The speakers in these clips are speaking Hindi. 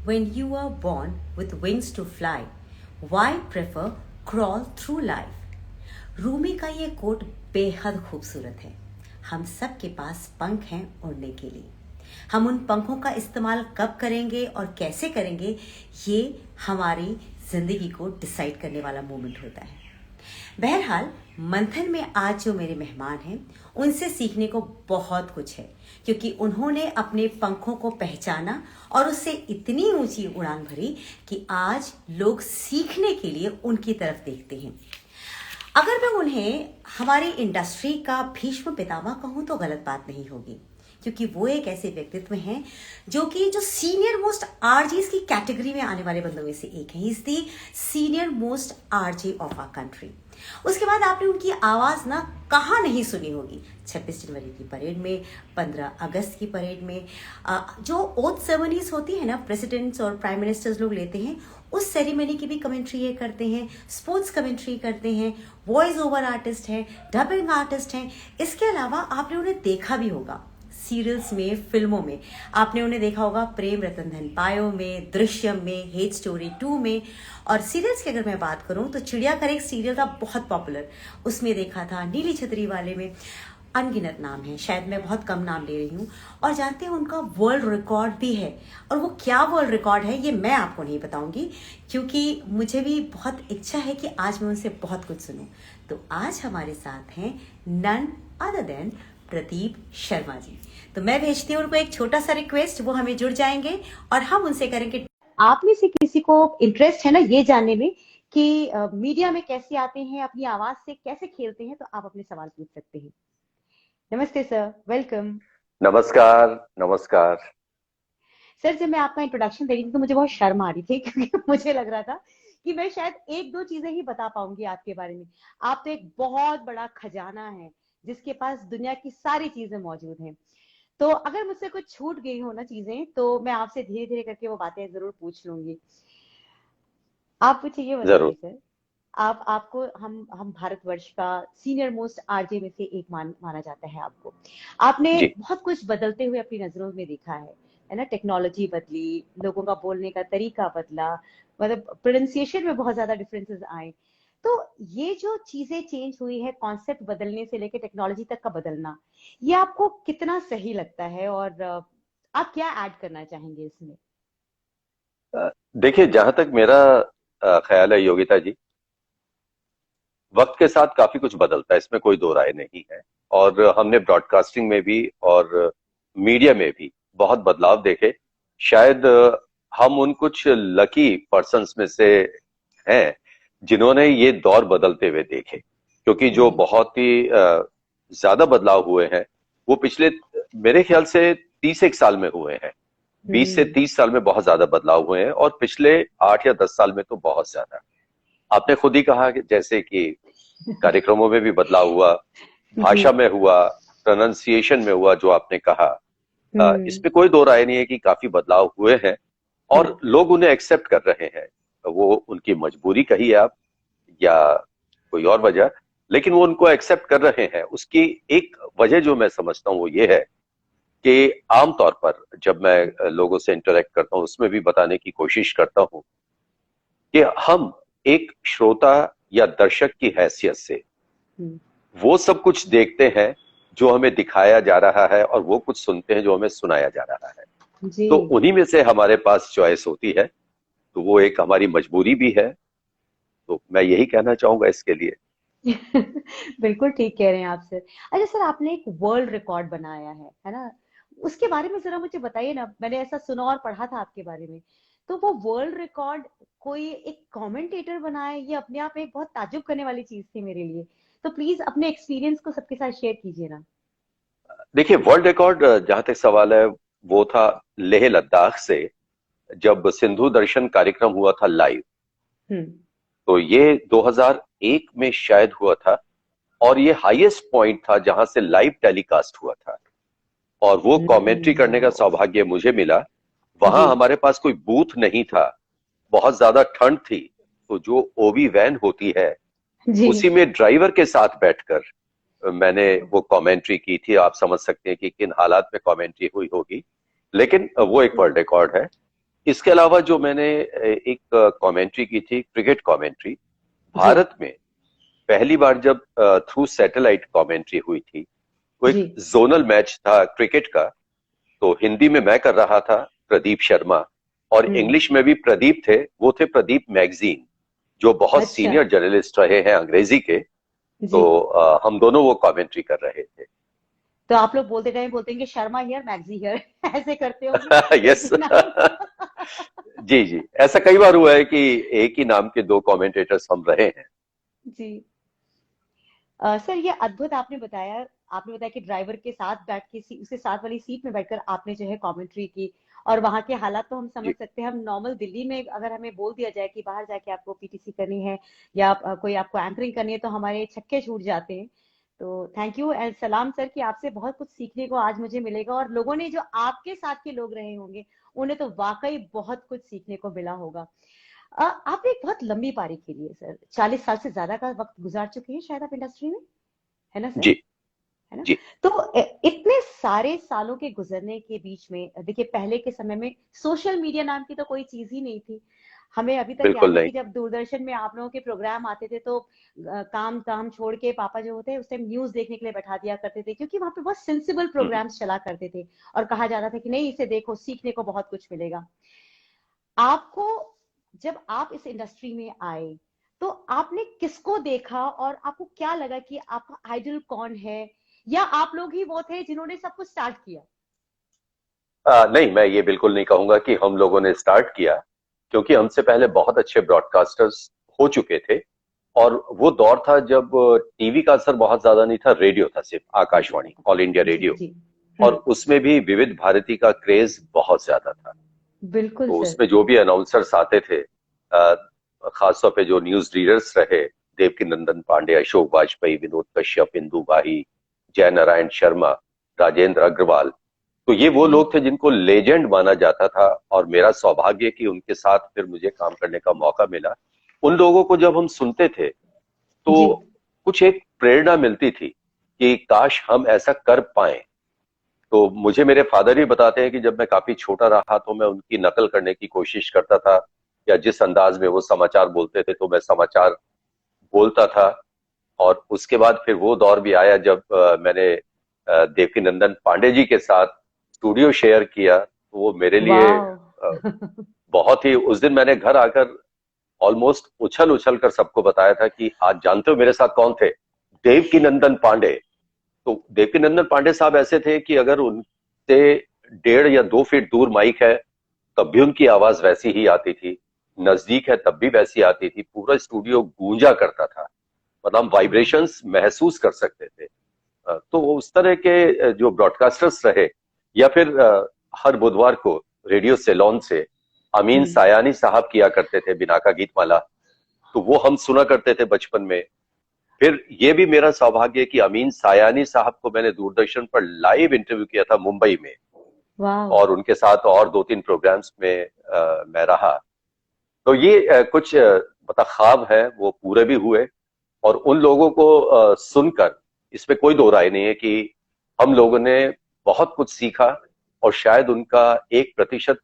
When you are born with wings to fly, why prefer crawl through life? Rumi का ये कोट बेहद खूबसूरत है। हम सब के पास पंख हैं उड़ने के लिए। हम उन पंखों का इस्तेमाल कब करेंगे और कैसे करेंगे, ये हमारी जिंदगी को डिसाइड करने वाला मोमेंट होता है। बहरहाल मंथन में आज जो मेरे मेहमान हैं, उनसे सीखने को बहुत कुछ है, क्योंकि उन्होंने अपने पंखों को पहचाना और उससे इतनी ऊंची उड़ान भरी कि आज लोग सीखने के लिए उनकी तरफ देखते हैं। अगर मैं उन्हें हमारी इंडस्ट्री का भीष्म पितामह कहूं तो गलत बात नहीं होगी, क्योंकि वो एक ऐसे व्यक्तित्व हैं जो सीनियर मोस्ट आरजेस की कैटेगरी में आने वाले बंदों में से एक है। He is the senior most RJ of our country. उसके बाद आपने उनकी आवाज ना कहाँ नहीं सुनी होगी। 26 जनवरी की परेड में, 15 अगस्त की परेड में, जो ओथ सेरेमनीज होती है ना, प्रेसिडेंट्स और प्राइम मिनिस्टर्स लोग लेते हैं, उस सेरेमनी की भी कमेंट्री ये करते हैं, स्पोर्ट्स कमेंट्री करते हैं, वॉइस ओवर आर्टिस्ट हैं, डबिंग आर्टिस्ट हैं। इसके अलावा आपने उन्हें देखा भी होगा सीरियल्स में, फिल्मों में। आपने उन्हें देखा होगा प्रेम रतन धन पायो में, दृश्यम में, हेट स्टोरी 2 में। और सीरियल्स की अगर मैं बात करूं तो चिड़ियाघर एक सीरियल था बहुत पॉपुलर, उसमें देखा था। नीली छतरी वाले में अनगिनत नाम है, शायद मैं बहुत कम नाम ले रही हूँ। और जानते हैं उनका वर्ल्ड रिकॉर्ड भी है, और वो क्या वर्ल्ड रिकॉर्ड है ये मैं आपको नहीं बताऊंगी, क्योंकि मुझे भी बहुत इच्छा है कि आज मैं उनसे बहुत कुछ सुनूं। तो आज हमारे साथ हैं none other than Pradeep Sharma ji. तो मैं भेजती हूँ उनको एक छोटा सा रिक्वेस्ट, वो हमें जुड़ जाएंगे और हम उनसे करेंगे। आप में से किसी को इंटरेस्ट है ना ये जानने में कि मीडिया में कैसे आते हैं, अपनी आवाज से कैसे खेलते हैं, तो आप अपने सवाल पूछ सकते हैं। नमस्ते सर, वेलकम। नमस्कार। नमस्कार सर, जब मैं आपका इंट्रोडक्शन दे रही थी तो मुझे बहुत शर्म आ रही थी, क्योंकि मुझे लग रहा था कि मैं शायद एक दो चीजें ही बता पाऊंगी आपके बारे में। आप तो एक बहुत बड़ा खजाना है जिसके पास दुनिया की सारी चीजें मौजूद हैं। तो अगर मुझसे कुछ छूट गई हो ना चीजें, तो मैं आपसे धीरे धीरे करके वो बातें जरूर पूछ लूंगी। आप मुझे ये बताइए जरूर। सर, आपको हम भारतवर्ष का सीनियर मोस्ट आरजे में से एक माना जाता है आपको। आपने जी बहुत कुछ बदलते हुए अपनी नजरों में देखा है ना। टेक्नोलॉजी बदली, लोगों का बोलने का तरीका बदला, मतलब प्रोनाउंसिएशन में बहुत ज्यादा डिफरेंसेस आए। तो ये जो चीजें चेंज हुई है, कॉन्सेप्ट बदलने से लेकर टेक्नोलॉजी तक का बदलना, ये आपको कितना सही लगता है, और आप क्या ऐड करना चाहेंगे इसमें? देखिए, जहां तक मेरा ख्याल है योगिता जी, वक्त के साथ काफी कुछ बदलता है, इसमें कोई दो राय नहीं है। और हमने ब्रॉडकास्टिंग में भी और मीडिया में भी बहुत बदलाव देखे। शायद हम उन कुछ लकी पर्सन्स में से हैं जिन्होंने ये दौर बदलते हुए देखे, क्योंकि जो बहुत ही ज्यादा बदलाव हुए हैं वो पिछले मेरे ख्याल से 30 एक साल में हुए हैं। 20 से 30 साल में बहुत ज्यादा बदलाव हुए हैं, और पिछले 8 या 10 साल में तो बहुत ज्यादा। आपने खुद ही कहा कि जैसे कि कार्यक्रमों में भी बदलाव हुआ, भाषा में हुआ, प्रोनाउंसिएशन में हुआ, जो आपने कहा, इस पे कोई दो राय नहीं है कि काफी बदलाव हुए हैं और लोग उन्हें एक्सेप्ट कर रहे हैं। वो उनकी मजबूरी कहिए आप या कोई और वजह, लेकिन वो उनको एक्सेप्ट कर रहे हैं। उसकी एक वजह जो मैं समझता हूँ वो ये है कि आमतौर पर जब मैं लोगों से इंटरेक्ट करता हूँ उसमें भी बताने की कोशिश करता हूँ कि हम एक श्रोता या दर्शक की हैसियत से वो सब कुछ देखते हैं जो हमें दिखाया जा रहा है, और वो कुछ सुनते हैं जो हमें सुनाया जा रहा है। जी। तो उन्हीं में से हमारे पास चॉइस होती है, तो वो एक हमारी मजबूरी भी है। तो मैं यही कहना चाहूंगा इसके लिए। बिल्कुल ठीक कह रहे हैं आप सर। अच्छा सर, आपने एक वर्ल्ड रिकॉर्ड बनाया है ना, उसके बारे में जरा मुझे बताइए ना। मैंने ऐसा सुना और पढ़ा था आपके बारे में। तो वो वर्ल्ड रिकॉर्ड कोई एक कमेंटेटर बनाया, ये अपने आप में एक बहुत ताज्जुब करने वाली चीज थी मेरे लिए। तो प्लीज अपने एक्सपीरियंस को सबके साथ शेयर कीजिए ना। देखिए, वर्ल्ड रिकॉर्ड जहां तक सवाल है वो था लेह लद्दाख से, जब सिंधु दर्शन कार्यक्रम हुआ था लाइव। हम्म। तो ये 2001 में शायद हुआ था, और ये हाईएस्ट पॉइंट था जहां से लाइव टेलीकास्ट हुआ था। और वो कमेंट्री करने का सौभाग्य मुझे मिला। वहां जी हमारे पास कोई बूथ नहीं था, बहुत ज्यादा ठंड थी, तो जो ओवी वैन होती है जी। उसी में ड्राइवर के साथ बैठकर मैंने वो कमेंट्री की थी। आप समझ सकते हैं कि किन हालात में कमेंट्री हुई होगी, लेकिन वो एक वर्ल्ड रिकॉर्ड है। इसके अलावा जो मैंने एक कमेंट्री की थी, क्रिकेट कमेंट्री, जी भारत में पहली बार जब थ्रू सैटेलाइट कमेंट्री हुई थी, वो जी। एक जोनल मैच था क्रिकेट का। तो हिंदी में मैं कर रहा था, प्रदीप शर्मा, और हम्म। इंग्लिश में भी प्रदीप थे, वो थे प्रदीप मैगजीन, जो बहुत अच्छा। सीनियर जर्नलिस्ट रहे हैं अंग्रेजी के। जी। तो हम दोनों वो कमेंट्री कर रहे थे। तो आप लोग बोलते टाइम बोलते हैं कि शर्मा हियर मैग्जी हियर ऐसे करते होंगे एक यस। ही नाम को। जी जी, ऐसा कई बार हुआ है कि एक ही नाम के दो कमेंटेटर्स हम रहे हैं। जी। सर ये अद्भुत आपने बताया कि ड्राइवर के साथ बैठ के उसके साथ वाली सीट में बैठकर आपने जो है कमेंट्री की। और वहां के हालात तो हम समझ जी। सकते हैं। हम नॉर्मल दिल्ली में अगर हमें बोल दिया जाए कि बाहर जाके आपको पीटीसी करनी है या कोई आपको एंकरिंग करनी है तो हमारे छक्के छूट जाते हैं। तो थैंक यू एंड सलाम सर कि आपसे बहुत कुछ सीखने को आज मुझे मिलेगा और लोगों ने जो आपके साथ के लोग रहे होंगे उन्हें तो वाकई बहुत कुछ सीखने को मिला होगा। आपने एक बहुत लंबी पारी खेली है सर, 40 साल से ज्यादा का वक्त गुजार चुके हैं शायद आप इंडस्ट्री में, है ना सर? जी। है ना? जी। तो इतने सारे सालों के गुजरने के बीच में देखिए पहले के समय में सोशल मीडिया नाम की तो कोई चीज ही नहीं थी। हमें अभी तक याद बिल्कुल है नहीं। कि जब दूरदर्शन में आप लोगों के प्रोग्राम आते थे तो काम काम छोड़ के पापा जो होते हैं उस टाइम न्यूज देखने के लिए बैठा दिया करते थे क्योंकि वहां पे बहुत सेंसिबल हम्म। प्रोग्राम्स चला करते थे और कहा जाता था कि नहीं इसे देखो सीखने को बहुत कुछ मिलेगा। आपको जब आप इस इंडस्ट्री में आए तो आपने किसको देखा और आपको क्या लगा कि आपका आइडल कौन है या आप लोग ही वो थे जिन्होंने सब कुछ स्टार्ट किया? नहीं, मैं ये बिल्कुल नहीं कहूंगा कि हम लोगों ने स्टार्ट किया, क्योंकि हमसे पहले बहुत अच्छे ब्रॉडकास्टर्स हो चुके थे। और वो दौर था जब टीवी का असर बहुत ज्यादा नहीं था, रेडियो था, सिर्फ रेडियो आकाशवाणी, का था। ऑल इंडिया जी रेडियो। जी। और उसमें भी विविध भारती का क्रेज बहुत ज्यादा था। बिल्कुल तो सर। उसमें जो भी अनाउंसर्स आते थे, खासतौर पे जो न्यूज रीडर्स रहे, देवकी नंदन पांडे, अशोक वाजपेयी, विनोद कश्यप, इंदु बाही, जय नारायण शर्मा, राजेंद्र अग्रवाल, तो ये वो हम्म। लोग थे जिनको लेजेंड माना जाता था। और मेरा सौभाग्य कि उनके साथ फिर मुझे काम करने का मौका मिला। उन लोगों को जब हम सुनते थे जी तो कुछ एक प्रेरणा मिलती थी कि काश हम ऐसा कर पाए। तो मुझे मेरे फादर ही बताते हैं कि जब मैं काफी छोटा रहा तो मैं उनकी नकल करने की कोशिश करता था, या जिस अंदाज में वो समाचार बोलते थे तो मैं समाचार बोलता था। और उसके बाद फिर वो दौर भी आया जब मैंने देवकीनंदन पांडे जी के साथ स्टूडियो शेयर किया, तो वो मेरे लिए वाह। बहुत ही, उस दिन मैंने घर आकर ऑलमोस्ट उछल उछल कर सबको बताया था कि आज जानते हो मेरे साथ कौन थे? देवकीनंदन पांडे। तो देवकीनंदन पांडे साहब ऐसे थे कि अगर उनसे 1.5 या 2 फीट दूर माइक है तब भी उनकी आवाज वैसी ही आती थी, नजदीक है तब भी वैसी आती थी, पूरा स्टूडियो गूंजा करता था, मतलब हम वाह। वाइब्रेशंस महसूस कर सकते थे। तो उस तरह के जो ब्रॉडकास्टर्स रहे, या फिर हर बुधवार को रेडियो सेलोन से अमीन हम्म। सायानी साहब किया करते थे बिनाका गीतमाला, तो वो हम सुना करते थे बचपन में। फिर ये भी मेरा सौभाग्य है कि अमीन सायानी साहब को मैंने दूरदर्शन पर लाइव इंटरव्यू किया था मुंबई में, वाह। और उनके साथ और 2-3 प्रोग्राम्स में मैं रहा। तो ये कुछ मतलब ख्वाब है, वो पूरे भी हुए। और उन लोगों को सुनकर इसमें कोई दो राय नहीं है कि हम लोगों ने बहुत कुछ सीखा, और शायद उनका 1%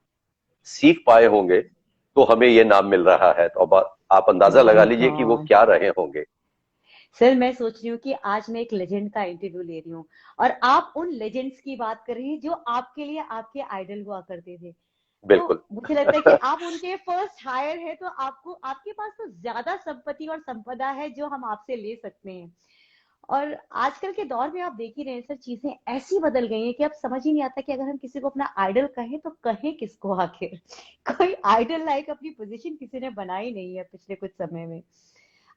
सीख पाए होंगे तो हमें ये नाम मिल रहा है। तो अब आप अंदाजा लगा माय लीजिए कि वो गॉड। क्या रहे होंगे। सर मैं सोच रही हूँ कि आज मैं एक लेजेंड का इंटरव्यू ले रही हूँ और आप उन लेजेंड्स की बात कर रही हैं जो आपके लिए आपके आइडल हुआ करते थे। तो बिल्कुल। मुझे लगता है कि आप उनके फर्स्ट हायर है तो आपको आपके पास तो ज्यादा संपत्ति और संपदा है जो हम आपसे ले सकते हैं। और आजकल के दौर में आप देख ही रहे हैं सर, चीजें ऐसी बदल गई हैं कि अब समझ ही नहीं आता कि अगर हम किसी को अपना आइडल कहें तो कहें किसको आखिर। कोई आइडल लाइक अपनी पोजीशन किसी ने बनाई नहीं है पिछले कुछ समय में।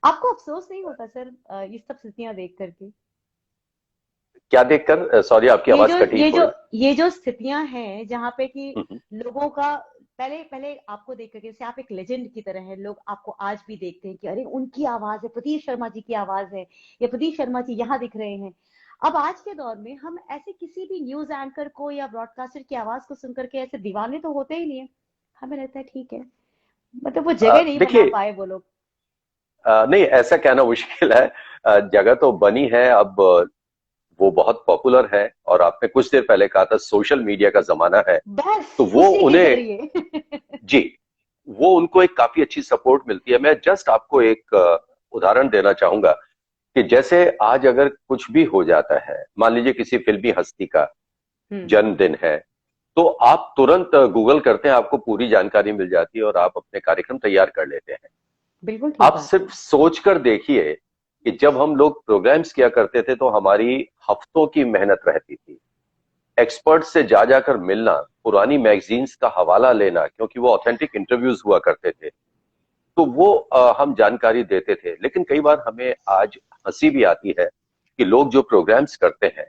आपको अफसोस नहीं होता सर ये सब स्थितियां देख करके? क्या देखकर? सॉरी, आपकी ये आवाज जो कटी ये जो थोड़ी। ये जो स्थितियां हैं जहाँ पे कि हम्म। लोगों का पहले पहले आपको देख करके जैसे आप एक लेजेंड की तरह है, लोग आपको आज भी देखते हैं कि अरे उनकी आवाज है, प्रदीप शर्मा जी की आवाज है, या प्रदीप शर्मा जी यहाँ दिख रहे हैं। अब आज के दौर में हम ऐसे किसी भी न्यूज एंकर को या ब्रॉडकास्टर की आवाज को सुनकर के ऐसे दीवाने तो होते ही नहीं है। हमें लगता है ठीक है, मतलब वो जगह नहीं बना देखिए, पाए वो लोग। नहीं, ऐसा कहना मुश्किल है। जगह तो बनी है अब, वो बहुत पॉपुलर है। और आपने कुछ देर पहले कहा था सोशल मीडिया का जमाना है, बस तो वो उसी के उन्हें, जरिए। जी, वो उनको एक काफी अच्छी सपोर्ट मिलती है। मैं जस्ट आपको एक उदाहरण देना चाहूंगा कि जैसे आज अगर कुछ भी हो जाता है, मान लीजिए किसी फिल्मी हस्ती का हम्म। जन्मदिन है, तो आप तुरंत गूगल करते हैं, आपको पूरी जानकारी मिल जाती है और आप अपने कार्यक्रम तैयार कर लेते हैं। बिल्कुल ठीक आप बात है। सिर्फ सोच कर देखिए कि जब हम लोग प्रोग्राम्स किया करते थे तो हमारी हफ्तों की मेहनत रहती थी, एक्सपर्ट से जा जाकर मिलना, पुरानी मैगजीन्स का हवाला लेना, क्योंकि वो ऑथेंटिक इंटरव्यूज हुआ करते थे, तो वो हम जानकारी देते थे। लेकिन कई बार हमें आज हंसी भी आती है कि लोग जो प्रोग्राम्स करते हैं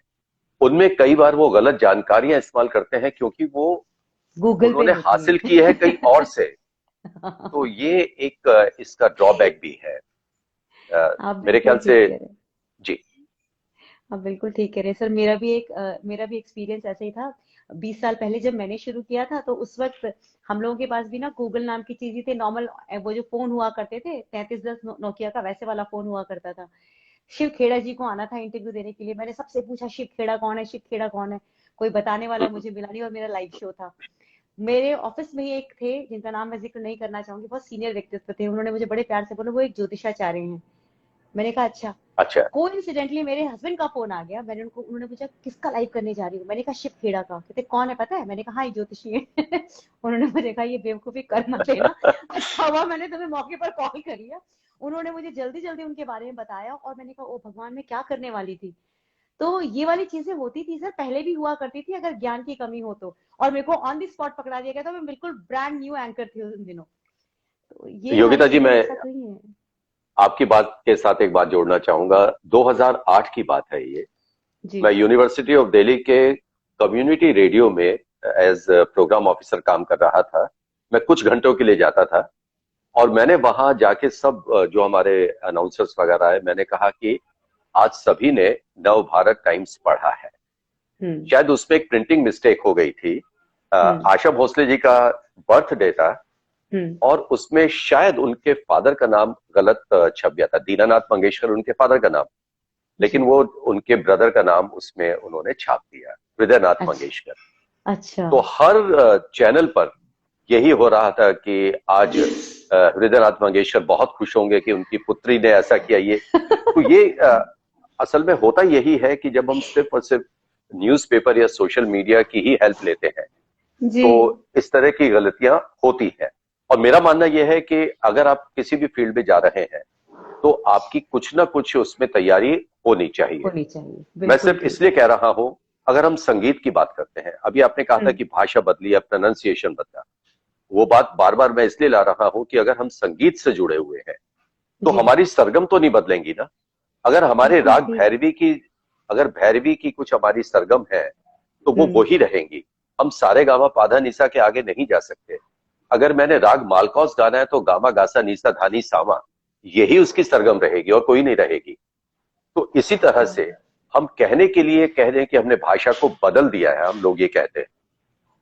उनमें कई बार वो गलत जानकारियां इस्तेमाल करते हैं, क्योंकि वो गूगल पे उन्होंने होती हासिल है। की है कहीं और से। तो ये एक इसका ड्रॉबैक भी है, आप मेरे बिल्कुल ख्याल से। ठीक कह रहे हैं। जी। आप बिल्कुल ठीक कह रहे हैं सर। मेरा भी एक्सपीरियंस ऐसे ही था। 20 साल पहले जब मैंने शुरू किया था तो उस वक्त हम लोगों के पास भी ना गूगल नाम की चीज ही थे। नॉर्मल वो जो फोन हुआ करते थे 3310 नोकिया का, वैसे वाला फोन हुआ करता था। शिव खेड़ा जी को आना था इंटरव्यू देने के लिए। मैंने सबसे पूछा शिव खेड़ा कौन है, शिव खेड़ा कौन है। कोई बताने वाला मुझे मिला नहीं और मेरा लाइव शो था। मेरे ऑफिस में ही एक थे जिनका नाम मैं जिक्र नहीं करना चाहूंगी, बहुत सीनियर व्यक्तित्व थे। उन्होंने मुझे बड़े प्यार से बोला वो एक ज्योतिषाचार्य हैं। मैंने कहा अच्छा। अच्छा। कोइंसिडेंटली मेरे हस्बैंड का फोन आ गया। उन्होंने पूछा किसका लाइव करने जा रही हूँ। मैंने कहा शिव खेड़ा का। कहते कौन है पता है। मैंने कहा हाँ ये ज्योतिषी है। उन्होंने मुझे कहा ये बेवकूफी कर मत लेना, अच्छा हुआ मैंने तुम्हें मौके पर कॉल कर लिया। उन्होंने मुझे जल्दी जल्दी उनके बारे में बताया और मैंने कहा ओ भगवान मैं क्या करने वाली थी। तो ये वाली चीजें होती थी सर, पहले भी हुआ करती थी अगर ज्ञान की कमी हो तो। और मेरे को ऑन दी स्पॉट पकड़ा दिया गया था। मैं बिल्कुल ब्रांड न्यू एंकर थी उन दिनों। तो ये वाली योगिता जी, चीजें मैं मेरे साथ हुई हैं। आपकी बात के साथ एक बात जोड़ना चाहूंगा। 2008 की बात है ये। जी। मैं यूनिवर्सिटी ऑफ दिल्ली के कम्युनिटी रेडियो में एज प्रोग्राम ऑफिसर काम कर रहा था। मैं कुछ घंटों के लिए जाता था और मैंने वहां जाके सब जो हमारे अनाउंसर्स वगैरह है, मैंने कहा कि आज सभी ने नव भारत टाइम्स पढ़ा है। हम्म। शायद उसमें एक प्रिंटिंग मिस्टेक हो गई थी। हम्म। आशा भोसले जी का बर्थडे था हम्म। और उसमें शायद उनके फादर का नाम गलत छप गया था। दीनानाथ मंगेशकर उनके फादर का नाम, लेकिन जी। वो उनके ब्रदर का नाम उसमें उन्होंने छाप दिया, हृदयनाथ अच्छा। मंगेशकर। अच्छा। तो हर चैनल पर यही हो रहा था कि आज हृदयनाथ मंगेशकर बहुत खुश होंगे कि उनकी पुत्री ने ऐसा किया। ये तो ये असल में होता यही है कि जब हम सिर्फ और सिर्फ न्यूज़पेपर या सोशल मीडिया की ही हेल्प लेते हैं जी। तो इस तरह की गलतियां होती हैं। और मेरा मानना यह है कि अगर आप किसी भी फील्ड में जा रहे हैं तो आपकी कुछ ना कुछ उसमें तैयारी होनी चाहिए। होनी चाहिए, मैं बिल्कुल सिर्फ ठीक। इसलिए कह रहा हूं, अगर हम संगीत की बात करते हैं, अभी आपने कहा था हम्म। कि भाषा बदली या प्रोनाउंसिएशन बदला, वो बात बार बार मैं इसलिए ला रहा हूं कि अगर हम संगीत से जुड़े हुए हैं तो जी। हमारी सरगम तो नहीं बदलेंगी ना। अगर हमारे बिल्कुल राग ठीक। भैरवी की, अगर भैरवी की कुछ हमारी सरगम है तो वो हम्म। वही रहेंगी। हम सारे गामा पाधा निसा के आगे नहीं जा सकते। अगर मैंने राग मालकौस गाना है तो गामा गासा नीसा धानी सामा, यही उसकी सरगम रहेगी और कोई नहीं रहेगी। तो इसी तरह हाँ। से हम कहने के लिए कह रहे हैं कि हमने भाषा को बदल दिया है, हम लोग ये कहते हैं।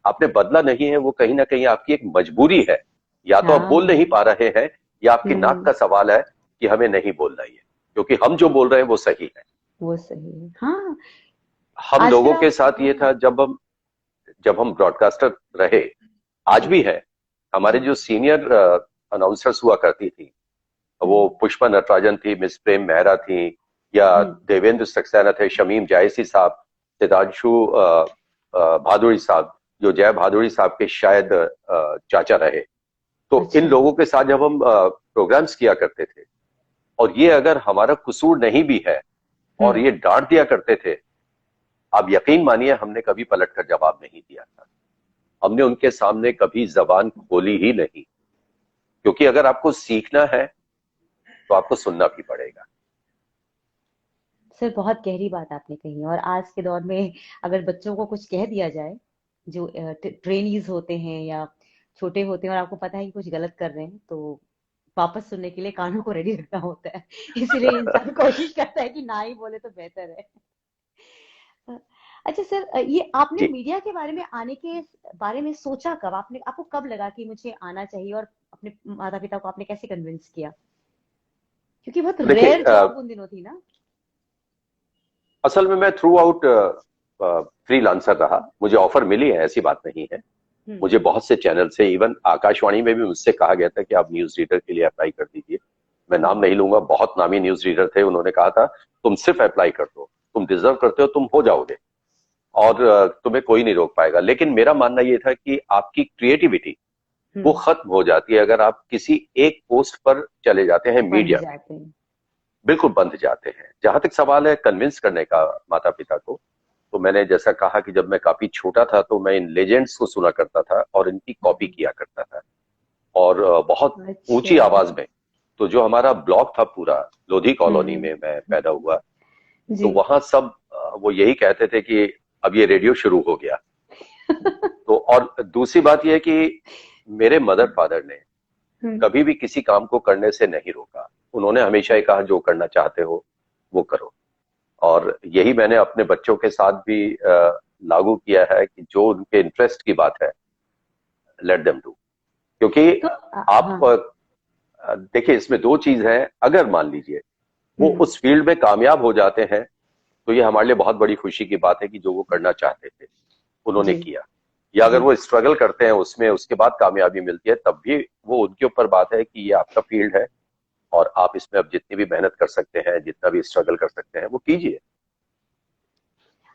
आपने बदला नहीं है, वो कहीं ना कहीं आपकी एक मजबूरी है। या तो आप बोल नहीं हाँ। पा रहे हैं या आपकी नाक हम्म। का सवाल है कि हमें नहीं बोलना ये, क्योंकि हम जो बोल रहे हैं वो सही है। वो सही है हाँ। हम आजकल लोगों के आप साथ ये था जब हम ब्रॉडकास्टर रहे, आज जी। भी है। हमारे जी। जो सीनियर अनाउंसर्स हुआ करती थी, वो हम्म। पुष्पा नटराजन थी, मिस प्रेम मेहरा थी, या हम्म। देवेंद्र सक्सेना थे, शमीम जायसी साहब, सिद्धांशु भादुड़ी साहब, जो जय भादुड़ी साहब के शायद चाचा रहे। तो इन अच्छा। लोगों के साथ जब हम प्रोग्राम्स किया करते थे और ये अगर हमारा कसूर नहीं भी है और हम्म। ये डांट दिया करते थे, आप यकीन मानिए हमने कभी पलटकर जवाब नहीं दिया था। हमने उनके सामने कभी जबान खोली ही नहीं, क्योंकि अगर आपको सीखना है तो आपको सुनना भी पड़ेगा। सर बहुत गहरी बात आपने कही। और आज के दौर में अगर बच्चों को कुछ कह दिया जाए, जो ट्रेनीज होते हैं या छोटे होते हैं और आपको पता है कि कुछ गलत कर रहे हैं, तो वापस सुनने के लिए कानों को रेडी रखना होता है। इसीलिए इंसान कोशिश करता है कि ना ही बोले तो बेहतर है। अच्छा सर, ये आपने जी। मीडिया के बारे में आने के बारे में सोचा कब? आपको कब लगा कि मुझे आना चाहिए? और अपने माता पिता को आपने कैसे कन्विंस किया? क्योंकि बहुत देखिए, रेयर जॉब उन दिनों थी ना। असल में मैं थ्रू आउट फ्रीलांसर रहा, मुझे ऑफर मिली है, ऐसी बात नहीं है। मुझे बहुत से चैनल से, इवन आकाशवाणी में भी मुझसे कहा गया था कि आप न्यूज रीडर के लिए अप्लाई कर दीजिए। मैं नाम नहीं लूंगा, बहुत नामी न्यूज रीडर थे, उन्होंने कहा था तुम सिर्फ अप्लाई कर दो, तुम डिजर्व करते हो, तुम हो जाओगे और तुम्हें कोई नहीं रोक पाएगा। लेकिन मेरा मानना यह था कि आपकी क्रिएटिविटी वो खत्म हो जाती है अगर आप किसी एक पोस्ट पर चले जाते हैं मीडिया में, बिल्कुल बंध जाते हैं। जहां तक सवाल है कन्विंस करने का माता पिता को, तो मैंने जैसा कहा कि जब मैं काफी छोटा था तो मैं इन लेजेंड्स को सुना करता था और इनकी कॉपी किया करता था, और बहुत ऊंची आवाज में। तो जो हमारा ब्लॉक था पूरा, लोधी कॉलोनी में मैं पैदा हुआ, तो वहां सब वो यही कहते थे कि अब ये रेडियो शुरू हो गया। तो और दूसरी बात यह है कि मेरे मदर फादर ने कभी भी किसी काम को करने से नहीं रोका। उन्होंने हमेशा ही कहा जो करना चाहते हो वो करो, और यही मैंने अपने बच्चों के साथ भी लागू किया है कि जो उनके इंटरेस्ट की बात है लेट देम डू। क्योंकि तो, आप देखिए इसमें दो चीज है, अगर मान लीजिए वो उस फील्ड में कामयाब हो जाते हैं तो ये हमारे लिए बहुत बड़ी खुशी की बात है कि जो वो करना चाहते थे उन्होंने किया। या अगर वो स्ट्रगल करते हैं उसमें, उसके बाद कामयाबी मिलती है, तब भी वो उनके ऊपर बात है कि ये आपका फील्ड है और आप इसमें अब जितनी भी मेहनत कर सकते हैं, जितना भी स्ट्रगल कर सकते हैं वो कीजिए।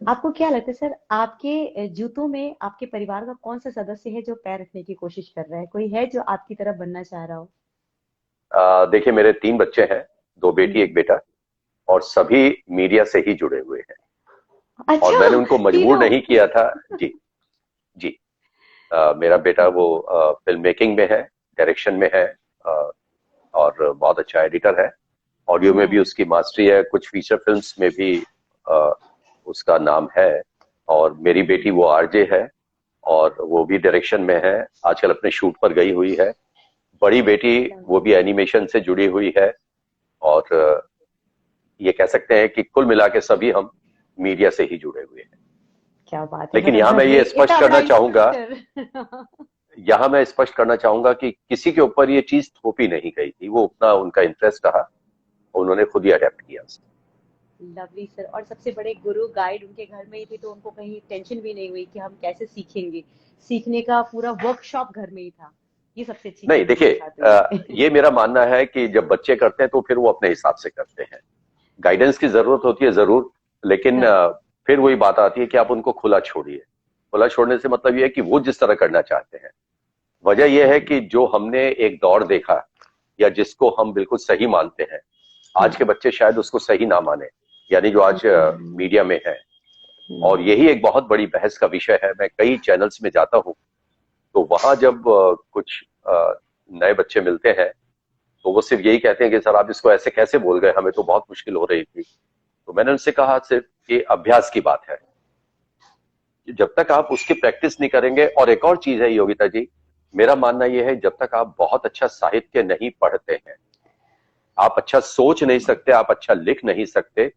आपको क्या लगता है सर, आपके जूतों में आपके परिवार का कौन सा सदस्य है जो पैर रखने की कोशिश कर रहा है? कोई है जो आपकी तरह बनना चाह रहा हो? देखिए मेरे 3 बच्चे हैं, 2 बेटी 1 बेटा, और सभी मीडिया से ही जुड़े हुए हैं। अच्छा, और मैंने उनको मजबूर नहीं किया था। जी जी। मेरा बेटा वो फिल्म मेकिंग में है, डायरेक्शन में है, और बहुत अच्छा एडिटर है। ऑडियो में भी उसकी मास्टरी है, कुछ फीचर फिल्म्स में भी उसका नाम है। और मेरी बेटी वो आरजे है और वो भी डायरेक्शन में है, आजकल अपने शूट पर गई हुई है। बड़ी बेटी वो भी एनिमेशन से जुड़ी हुई है, और ये कह सकते हैं कि कुल मिला के सभी हम मीडिया से ही जुड़े हुए हैं। क्या बात है। लेकिन यहाँ मैं ये स्पष्ट करना चाहूंगा यहाँ मैं स्पष्ट करना चाहूंगा कि किसी के ऊपर ये चीज थोपी नहीं गई थी, वो उतना उनका इंटरेस्ट रहा, उन्होंने खुद ही अडेप्ट किया। Lovely sir. और सबसे बड़े गुरु गाइड उनके घर में ही थे, तो उनको कहीं टेंशन भी नहीं हुई कि हम कैसे सीखेंगे। सीखने का पूरा वर्कशॉप घर में ही था। ये सबसे अच्छी नहीं, देखिए ये मेरा मानना है कि जब बच्चे करते हैं तो फिर वो अपने हिसाब से करते हैं। गाइडेंस की जरूरत होती है जरूर, लेकिन फिर वही बात आती है कि आप उनको खुला छोड़िए। खुला छोड़ने से मतलब ये है कि वो जिस तरह करना चाहते हैं। वजह यह है कि जो हमने एक दौर देखा या जिसको हम बिल्कुल सही मानते हैं, आज के बच्चे शायद उसको सही ना माने, यानी जो आज मीडिया में है। और यही एक बहुत बड़ी बहस का विषय है। मैं कई चैनल्स में जाता हूँ तो वहां जब कुछ नए बच्चे मिलते हैं तो वो सिर्फ यही कहते हैं कि सर आप इसको ऐसे कैसे बोल गए, हमें तो बहुत मुश्किल हो रही थी। तो मैंने उनसे कहा सिर्फ कि अभ्यास की बात है, जब तक आप उसकी प्रैक्टिस नहीं करेंगे। और एक और चीज है योगिता जी, मेरा मानना यह है जब तक आप बहुत अच्छा साहित्य नहीं पढ़ते हैं, आप अच्छा सोच नहीं सकते, आप अच्छा लिख नहीं सकते,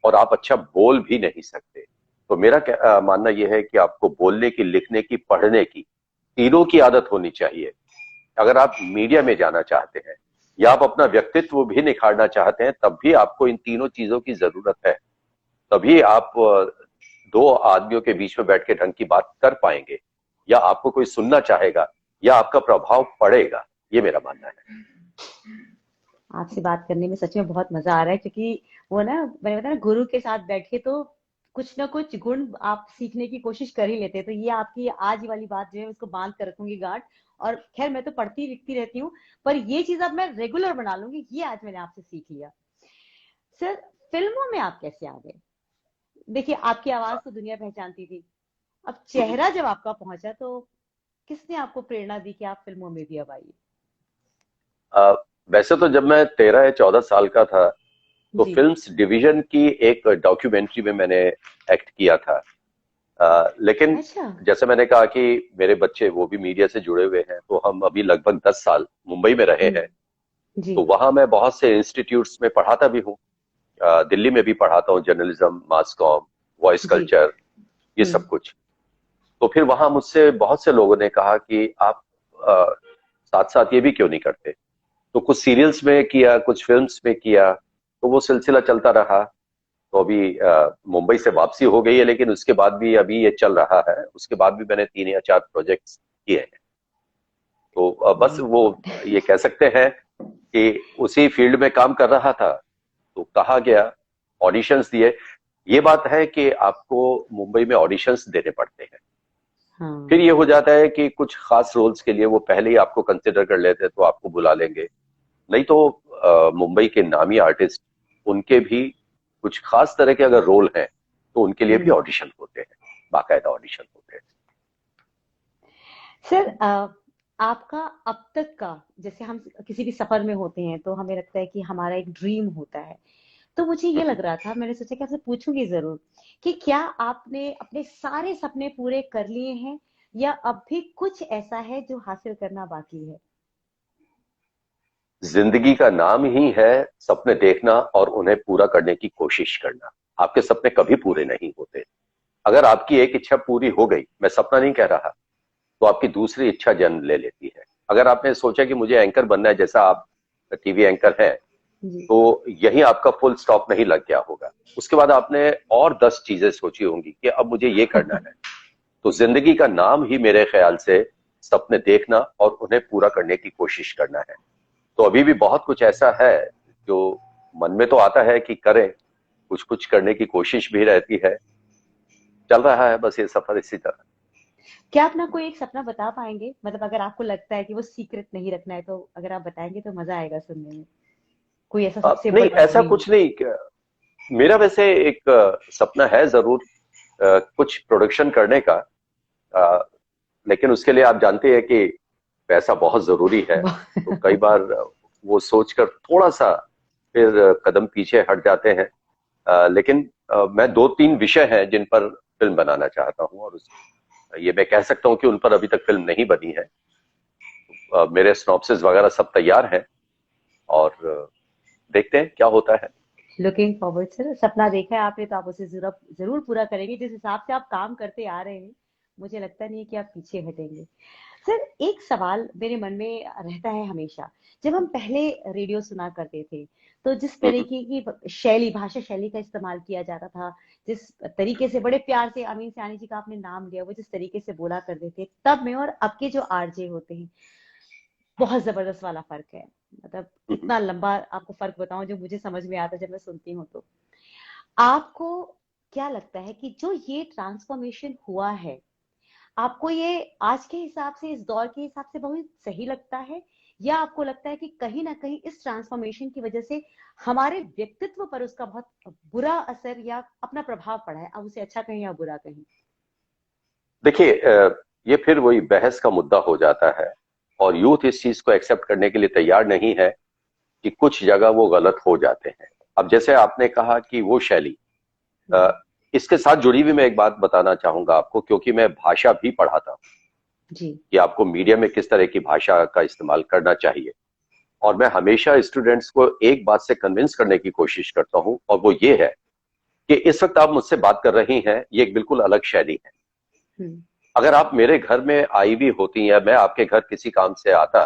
और आप अच्छा बोल भी नहीं सकते। तो मेरा मानना यह है कि आपको बोलने की, लिखने की, पढ़ने की, तीनों की आदत होनी चाहिए। अगर आप मीडिया में जाना चाहते हैं या आप अपना व्यक्तित्व भी निखारना चाहते हैं, तब भी आपको इन तीनों चीजों की जरूरत है। तभी आप दो आदमियों के बीच में बैठ के ढंग की बात कर पाएंगे, या आपको कोई सुनना चाहेगा, या आपका प्रभाव पड़ेगा। ये मेरा मानना है। आपसे बात करने में सच में बहुत मजा आ रहा है, क्योंकि वो ना, मैंने बताया ना, गुरु के साथ बैठे तो कुछ ना कुछ गुण आप सीखने की कोशिश कर ही लेते हैं। तो ये आपकी आज वाली बात जो है उसको बांध कर रखूंगी गांठ। और खैर मैं तो पढ़ती लिखती रहती हूँ, पर ये चीज अब मैं रेगुलर बना लूंगी। ये आज मैंने आपसे सीख लिया। सर, फिल्मों में आप कैसे आ गए? देखिए, आपकी आवाज तो दुनिया पहचानती थी, अब चेहरा जब आपका पहुंचा तो किसने आपको प्रेरणा दी कि आप फिल्मों में भी अब आइए? वैसे तो जब मैं 13 या 14 साल का था तो फिल्म्स डिवीजन की एक डॉक्यूमेंट्री में मैंने एक्ट किया था। लेकिन जैसे मैंने कहा कि मेरे बच्चे वो भी मीडिया से जुड़े हुए हैं, तो हम अभी लगभग 10 साल मुंबई में रहे हैं। तो वहां मैं बहुत से इंस्टीट्यूट्स में पढ़ाता भी हूँ। दिल्ली में भी पढ़ाता हूँ, जर्नलिज्म, मास कॉम, वॉइस कल्चर, ये सब कुछ। तो फिर वहां मुझसे बहुत से लोगों ने कहा कि आप साथ साथ ये भी क्यों नहीं करते। तो कुछ सीरियल्स में किया, कुछ फिल्म्स में किया, तो वो सिलसिला चलता रहा। तो अभी मुंबई से वापसी हो गई है, लेकिन उसके बाद भी अभी ये चल रहा है। उसके बाद भी मैंने 3 या 4 प्रोजेक्ट्स किए हैं। तो बस वो ये कह सकते हैं कि उसी फील्ड में काम कर रहा था तो कहा गया, ऑडिशंस दिए। ये बात है कि आपको मुंबई में ऑडिशंस देने पड़ते हैं। फिर हाँ। ये हो जाता है कि कुछ खास रोल्स के लिए वो पहले ही आपको कंसिडर कर लेते हैं तो आपको बुला लेंगे। नहीं तो मुंबई के नामी आर्टिस्ट, उनके भी कुछ खास तरह के अगर रोल हैं तो उनके लिए भी ऑडिशन होते हैं, बाकायदा ऑडिशन होते हैं। सर, आपका अब तक का, जैसे हम किसी भी सफर में होते हैं तो हमें लगता है कि हमारा एक ड्रीम होता है, तो मुझे ये लग रहा था, मैंने सोचा कि आपसे पूछूंगी जरूर कि क्या आपने अपने सारे सपने पूरे कर लिए हैं या अब भी कुछ ऐसा है जो हासिल करना बाकी है? जिंदगी का नाम ही है सपने देखना और उन्हें पूरा करने की कोशिश करना। आपके सपने कभी पूरे नहीं होते। अगर आपकी एक इच्छा पूरी हो गई, मैं सपना नहीं कह रहा, तो आपकी दूसरी इच्छा जन्म ले लेती है। अगर आपने सोचा कि मुझे एंकर बनना है, जैसा आप टीवी एंकर हैं, जी। तो यही आपका फुल स्टॉप नहीं लग गया होगा। उसके बाद आपने और 10 चीजें सोची होंगी कि अब मुझे ये करना है। तो जिंदगी का नाम ही मेरे ख्याल से सपने देखना और उन्हें पूरा करने की कोशिश करना है। तो अभी भी बहुत कुछ ऐसा है जो मन में तो आता है कि करें, कुछ कुछ करने की कोशिश भी रहती है। चल रहा है बस ये सफर इसी तरह। क्या अपना कोई एक सपना बता पाएंगे, मतलब अगर आपको लगता है कि वो सीक्रेट नहीं रखना है तो अगर आप बताएंगे तो मजा आएगा सुनने में, कोई ऐसा सबसे नहीं, बड़ा ऐसा ड्रीम। कुछ नहीं। मेरा वैसे एक सपना है जरूर, कुछ प्रोडक्शन करने का। अ, लेकिन उसके लिए आप जानते हैं कि पैसा बहुत जरूरी है। तो कई बार वो सोचकर थोड़ा सा फिर कदम पीछे हट जाते हैं। लेकिन मैं 2-3 विषय हैं जिन पर फिल्म बनाना चाहता हूं, और ये मैं कह सकता हूं कि उन पर अभी तक फिल्म नहीं बनी है। मेरे स्नॉप्सिस वगैरह सब तैयार हैं और देखते हैं क्या होता है। लुकिंग फॉरवर्ड सर, सपना देखा है आपने तो आप उसे जरूर जरूर पूरा करेंगे। जिस हिसाब से आप काम करते आ रहे हैं, मुझे लगता नहीं है कि आप पीछे हटेंगे। सर, एक सवाल मेरे मन में रहता है हमेशा, जब हम पहले रेडियो सुना करते थे तो जिस हम्म, तरीके की शैली, भाषा शैली का इस्तेमाल किया जाता था, जिस तरीके से बड़े प्यार से अमीन सयानी जी का आपने नाम लिया, वो जिस तरीके से बोला करते थे तब में और अब के जो आरजे होते हैं, बहुत जबरदस्त वाला फर्क है। मतलब हम्म। इतना लंबा आपको फर्क बताऊं जो मुझे समझ में आता है जब मैं सुनती हूँ तो। आपको क्या लगता है कि जो ये ट्रांसफॉर्मेशन हुआ है, आपको ये आज के हिसाब से, इस दौर के हिसाब से बहुत सही लगता है, या आपको लगता है कि कहीं ना कहीं इस ट्रांसफॉर्मेशन की वजह से हमारे व्यक्तित्व पर उसका बहुत बुरा असर या अपना प्रभाव पड़ा है, अब उसे अच्छा कहें या बुरा कहें? देखिए, ये फिर वही बहस का मुद्दा हो जाता है और यूथ इस चीज को एक्सेप्ट करने के लिए तैयार नहीं है कि कुछ जगह वो गलत हो जाते हैं। अब जैसे आपने कहा कि वो शैली, अ, इसके साथ जुड़ी हुई मैं एक बात बताना चाहूंगा आपको, क्योंकि मैं भाषा भी पढ़ाता हूं जी। कि आपको मीडिया में किस तरह की भाषा का इस्तेमाल करना चाहिए। और मैं हमेशा स्टूडेंट्स को एक बात से कन्विंस करने की कोशिश करता हूं, और वो ये है कि इस वक्त आप मुझसे बात कर रही हैं, ये एक बिल्कुल अलग शैली है। हम्म। अगर आप मेरे घर में आई भी होती या मैं आपके घर किसी काम से आता,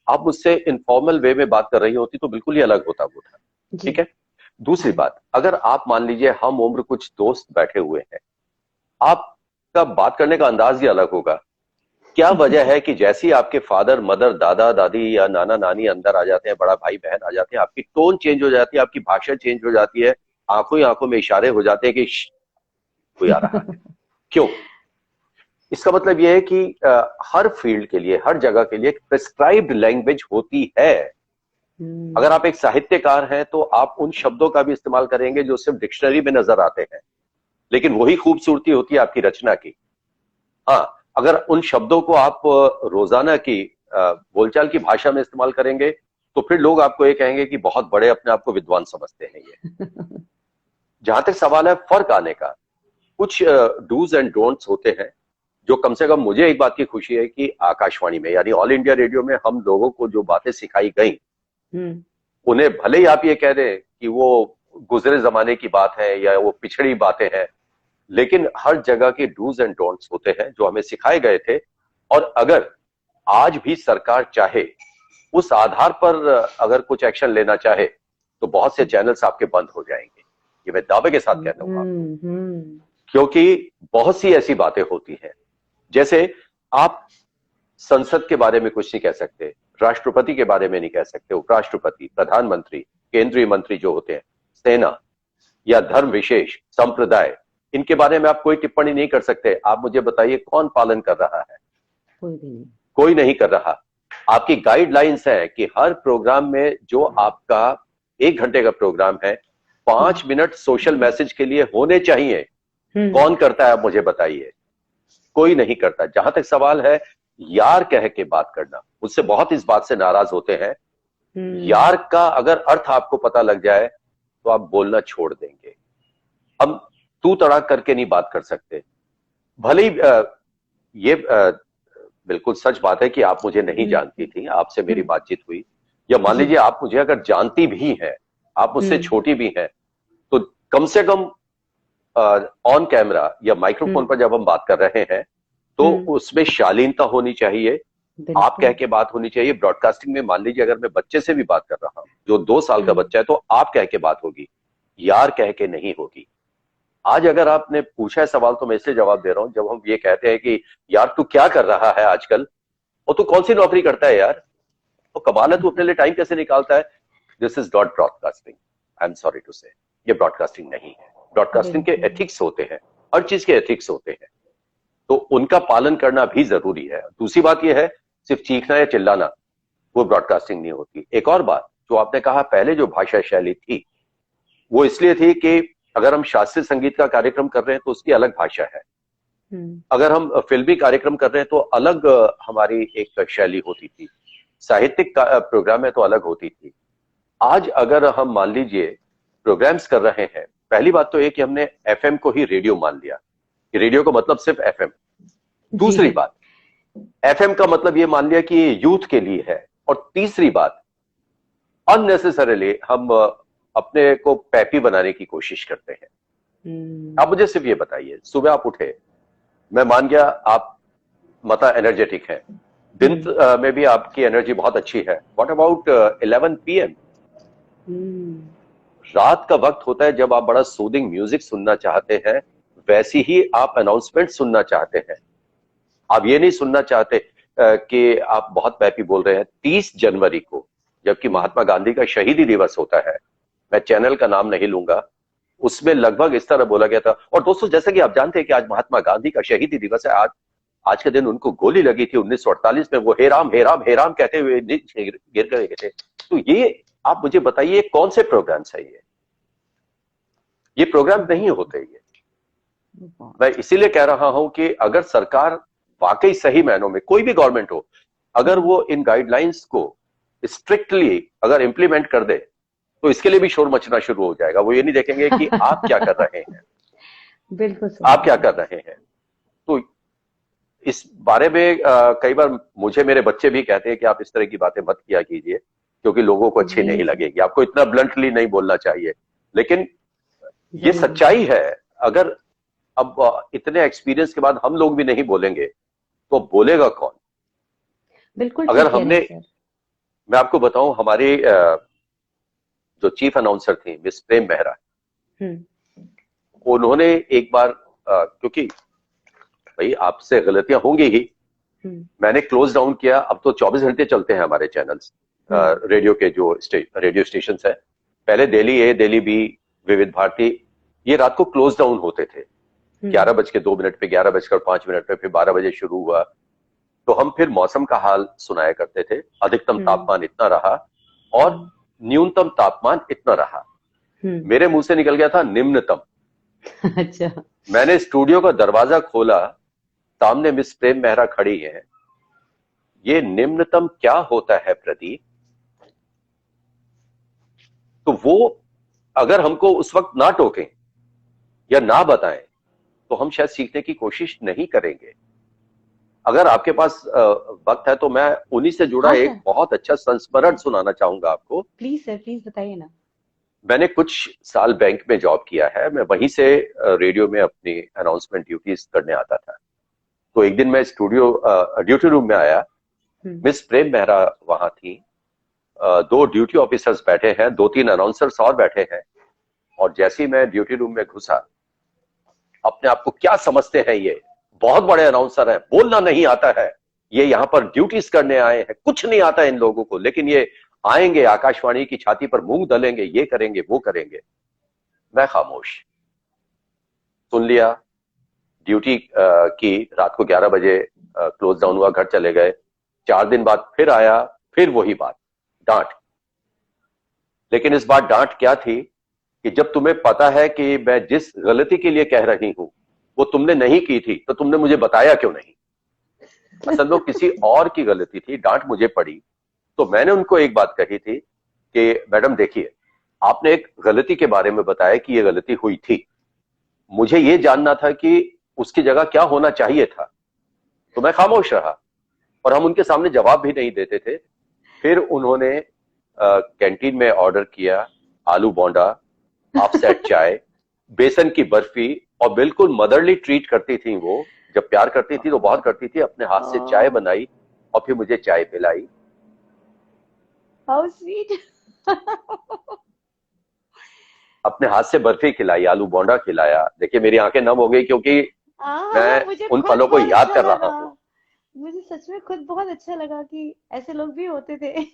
आप मुझसे इनफॉर्मल वे में बात कर रही होती तो बिल्कुल ही अलग होता वो था। जी। ठीक है। दूसरी जी। बात, अगर आप मान लीजिए हम उम्र कुछ दोस्त बैठे हुए हैं, आपका बात करने का अंदाज ही अलग होगा। क्या वजह है कि जैसे ही आपके फादर मदर दादा दादी या नाना नानी अंदर आ जाते हैं, बड़ा भाई बहन आ जाते हैं, आपकी टोन चेंज हो जाती है, आपकी भाषा चेंज हो जाती है, आंखों ही आंखों में इशारे हो जाते हैं कि कोई आ रहा है। क्यों? इसका मतलब यह है कि हर फील्ड के लिए, हर जगह के लिए एक प्रिस्क्राइब्ड लैंग्वेज होती है। अगर हम्म। आप एक साहित्यकार हैं तो आप उन शब्दों का भी इस्तेमाल करेंगे जो सिर्फ डिक्शनरी में नजर आते हैं, लेकिन वही खूबसूरती होती है आपकी रचना की। हाँ, अगर उन शब्दों को आप रोजाना की बोलचाल की भाषा में इस्तेमाल करेंगे तो फिर लोग आपको ये कहेंगे कि बहुत बड़े अपने आप को विद्वान समझते हैं ये। जहां तक सवाल है फर्क आने का, कुछ डूज एंड डोंट्स होते हैं जो, कम से कम मुझे एक बात की खुशी है कि आकाशवाणी में यानी ऑल इंडिया रेडियो में हम लोगों को जो बातें सिखाई गई, हम्म। उन्हें भले ही आप ये कह दें कि वो गुजरे जमाने की बात है या वो पिछड़ी बातें हैं, लेकिन हर जगह के डूज एंड डोंट्स होते हैं जो हमें सिखाए गए थे। और अगर आज भी सरकार चाहे, उस आधार पर अगर कुछ एक्शन लेना चाहे, तो बहुत से चैनल्स आपके बंद हो जाएंगे। ये मैं दावे के साथ कहता हूं आपको, हम्म। क्योंकि बहुत सी ऐसी बातें होती हैं। जैसे आप संसद के बारे में कुछ नहीं कह सकते, राष्ट्रपति के बारे में नहीं कह सकते, उपराष्ट्रपति, प्रधानमंत्री, केंद्रीय मंत्री जो होते हैं, सेना या धर्म विशेष, संप्रदाय, इनके बारे में आप कोई टिप्पणी नहीं कर सकते। आप मुझे बताइए कौन पालन कर रहा है? कोई भी नहीं। कोई नहीं कर रहा। आपकी गाइडलाइंस है कि हर प्रोग्राम में, जो आपका 1 घंटे का प्रोग्राम है, 5 मिनट सोशल मैसेज के लिए होने चाहिए। कौन करता है आप मुझे बताइए? कोई नहीं करता। जहां तक सवाल है यार कह के बात करना, मुझसे बहुत इस बात से नाराज होते हैं। यार का अगर अर्थ आपको पता लग जाए तो आप बोलना छोड़ देंगे। हम तू तड़ाक करके नहीं बात कर सकते। भले ही ये बिल्कुल सच बात है कि आप मुझे नहीं जानती थी, आपसे मेरी बातचीत हुई, या मान लीजिए आप मुझे अगर जानती भी हैं, आप मुझसे छोटी भी हैं, तो कम से कम ऑन कैमरा या माइक्रोफोन पर जब हम बात कर रहे हैं तो उसमें शालीनता होनी चाहिए, आप कह के बात होनी चाहिए। ब्रॉडकास्टिंग में मान लीजिए अगर मैं बच्चे से भी बात कर रहा हूं जो 2 साल का बच्चा है, तो आप कह के बात होगी, यार कह के नहीं होगी। आज अगर आपने पूछा है सवाल तो मैं इसलिए जवाब दे रहा हूं, जब हम ये कहते हैं कि यार तू क्या कर रहा है आजकल, और तू कौन सी नौकरी करता है यार, तो कमाल है, तू अपने लिए टाइम कैसे निकालता है? This is not broadcasting, I am sorry to say, ये ब्रॉडकास्टिंग नहीं है। ब्रॉडकास्टिंग के एथिक्स होते हैं, हर चीज के एथिक्स होते हैं, तो उनका पालन करना भी जरूरी है। दूसरी बात यह है, सिर्फ चीखना या चिल्लाना वो ब्रॉडकास्टिंग नहीं होती। एक और बात जो आपने कहा, पहले जो भाषा शैली थी वो इसलिए थी कि अगर हम शास्त्रीय संगीत का कार्यक्रम कर रहे हैं तो उसकी अलग भाषा है, अगर हम फिल्मी कार्यक्रम कर रहे हैं तो अलग हमारी एक शैली होती थी, साहित्यिक प्रोग्राम है तो अलग होती थी। आज अगर हम मान लीजिए प्रोग्राम्स कर रहे हैं, पहली बात तो ये कि हमने एफएम को ही रेडियो मान लिया कि रेडियो का मतलब सिर्फ एफएम। दूसरी बात, एफएम का मतलब ये मान लिया कि ये यूथ के लिए है। और तीसरी बात, अननेसेसरीली हम अपने को पैपी बनाने की कोशिश करते हैं। आप मुझे सिर्फ ये बताइए, सुबह आप उठे, मैं मान गया आप मता एनर्जेटिक है, दिन में भी आपकी एनर्जी बहुत अच्छी है, व्हाट अबाउट 11 PM? रात का वक्त होता है जब आप बड़ा सूदिंग म्यूजिक सुनना चाहते हैं, वैसी ही आप अनाउंसमेंट सुनना चाहते हैं। आप ये नहीं सुनना चाहते कि आप बहुत पैपी बोल रहे हैं। 30 जनवरी को, जबकि महात्मा गांधी का शहीदी दिवस होता है, मैं चैनल का नाम नहीं लूंगा, उसमें लगभग इस तरह बोला गया था। और दोस्तों, जैसा कि आप जानते हैं कि आज महात्मा गांधी का शहीदी दिवस है, आज के दिन उनको गोली लगी थी 1948 में, वो हे राम हे राम हे राम कहते हुए गिर गए थे। तो ये आप मुझे बताइए कौन से प्रोग्राम्स है ये प्रोग्राम नहीं होते। ये मैं इसीलिए कह रहा हूं कि अगर सरकार वाकई सही मायनों में, कोई भी गवर्नमेंट हो, अगर वो इन गाइडलाइंस को स्ट्रिक्टली अगर इंप्लीमेंट कर दे तो इसके लिए भी शोर मचना शुरू हो जाएगा। वो ये नहीं देखेंगे कि आप क्या कर रहे हैं, बिल्कुल आप क्या कर रहे हैं। तो इस बारे में कई बार मुझे मेरे बच्चे भी कहते हैं कि आप इस तरह की बातें मत किया कीजिए क्योंकि लोगों को अच्छी नहीं लगेगी, आपको इतना ब्लंटली नहीं बोलना चाहिए। लेकिन ये सच्चाई है। अगर अब इतने एक्सपीरियंस के बाद हम लोग भी नहीं बोलेंगे तो बोलेगा कौन? बिल्कुल। अगर हमने, मैं आपको बताऊं, हमारी जो चीफ अनाउंसर थी मिस प्रेम मेहरा, उन्होंने एक बार क्योंकि भाई आपसे गलतियां होंगी ही, मैंने क्लोज डाउन किया। अब तो 24 घंटे चलते हैं हमारे चैनल्स, रेडियो के जो रेडियो स्टेशन है। पहले दिल्ली ए, दिल्ली बी, विविध भारती, ये रात को क्लोज डाउन होते थे 11:02 पे, 11:05 पे, फिर 12 बजे शुरू हुआ। तो हम फिर मौसम का हाल सुनाया करते थे। अधिकतम तापमान इतना रहा और न्यूनतम तापमान इतना रहा। मेरे मुंह से निकल गया था निम्नतम। अच्छा। मैंने स्टूडियो का दरवाजा खोला, सामने मिस प्रेम मेहरा खड़ी है। ये निम्नतम क्या होता है प्रदीप? तो वो अगर हमको उस वक्त ना टोकें या ना बताएं तो हम शायद सीखने की कोशिश नहीं करेंगे। अगर आपके पास वक्त है तो मैं उन्हीं से जुड़ा एक बहुत अच्छा संस्मरण सुनाना चाहूंगा आपको। प्लीज सर, प्लीज बताइए ना। मैंने कुछ साल बैंक में जॉब किया है, मैं वहीं से रेडियो में अपनी अनाउंसमेंट ड्यूटीज करने आता था। तो एक दिन मैं स्टूडियो ड्यूटी रूम में आया, मिस प्रेम मेहरा वहां थी, 2 ड्यूटी ऑफिसर्स बैठे हैं, 2-3 अनाउंसर्स और बैठे हैं। और जैसे ही मैं ड्यूटी रूम में घुसा, अपने आप को क्या समझते हैं ये बहुत बड़े अनाउंसर हैं, बोलना नहीं आता है, ये यहाँ पर ड्यूटीज करने आए हैं, कुछ नहीं आता इन लोगों को, लेकिन ये आएंगे आकाशवाणी की छाती पर मूंग दलेंगे, ये करेंगे वो करेंगे। मैं खामोश, सुन लिया, ड्यूटी की, रात को 11 बजे क्लोज डाउन हुआ, घर चले गए। 4 दिन बाद फिर आया, फिर वही बात, डांट। लेकिन इस बार डांट क्या थी कि जब तुम्हें पता है कि मैं जिस गलती के लिए कह रही हूं वो तुमने नहीं की थी, तो तुमने मुझे बताया क्यों नहीं। असल में किसी और की गलती थी, डांट मुझे पड़ी। तो मैंने उनको एक बात कही थी कि मैडम देखिए, आपने एक गलती के बारे में बताया कि ये गलती हुई थी, मुझे ये जानना था कि उसकी जगह क्या होना चाहिए था। तो मैं खामोश रहा और हम उनके सामने जवाब भी नहीं देते थे। फिर उन्होंने कैंटीन में ऑर्डर किया आलू बोंडा, हाफ सेट चाय, बेसन की बर्फी, और बिल्कुल मदरली ट्रीट करती थी वो। जब प्यार करती थी तो बहुत करती थी, अपने हाथ से चाय बनाई और फिर मुझे चाय पिलाई। How sweet. अपने हाथ से बर्फी खिलाई, आलू बोंडा खिलाया। देखिए मेरी आंखें नम हो गई क्योंकि मैं मुझे उन खुद पलों को बहुत याद अच्छा कर रहा लगा। हूं। मुझे सच में खुद बहुत अच्छा लगा कि ऐसे लोग भी होते थे।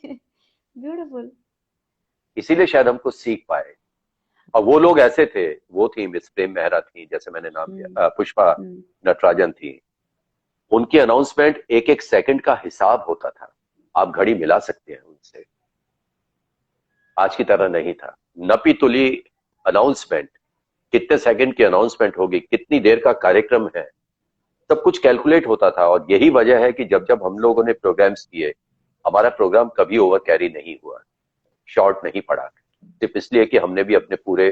ब्यूटीफुल। इसीलिए शायद हमको सीख पाए। और वो लोग ऐसे थे, वो थी मिस प्रेम मेहरा थी, जैसे मैंने नाम लिया, पुष्पा नटराजन थी। उनकी अनाउंसमेंट एक एक सेकंड का हिसाब होता था, आप घड़ी मिला सकते हैं उनसे। आज की तरह नहीं था। नपी तुली अनाउंसमेंट, कितने सेकंड की अनाउंसमेंट होगी, कितनी देर का कार्यक्रम है, सब कुछ कैलकुलेट होता था। और यही वजह है कि जब जब हम लोगों ने प्रोग्राम्स किए, हमारा प्रोग्राम कभी ओवर कैरी नहीं हुआ, शॉर्ट नहीं पड़ा, सिर्फ इसलिए कि हमने भी अपने पूरे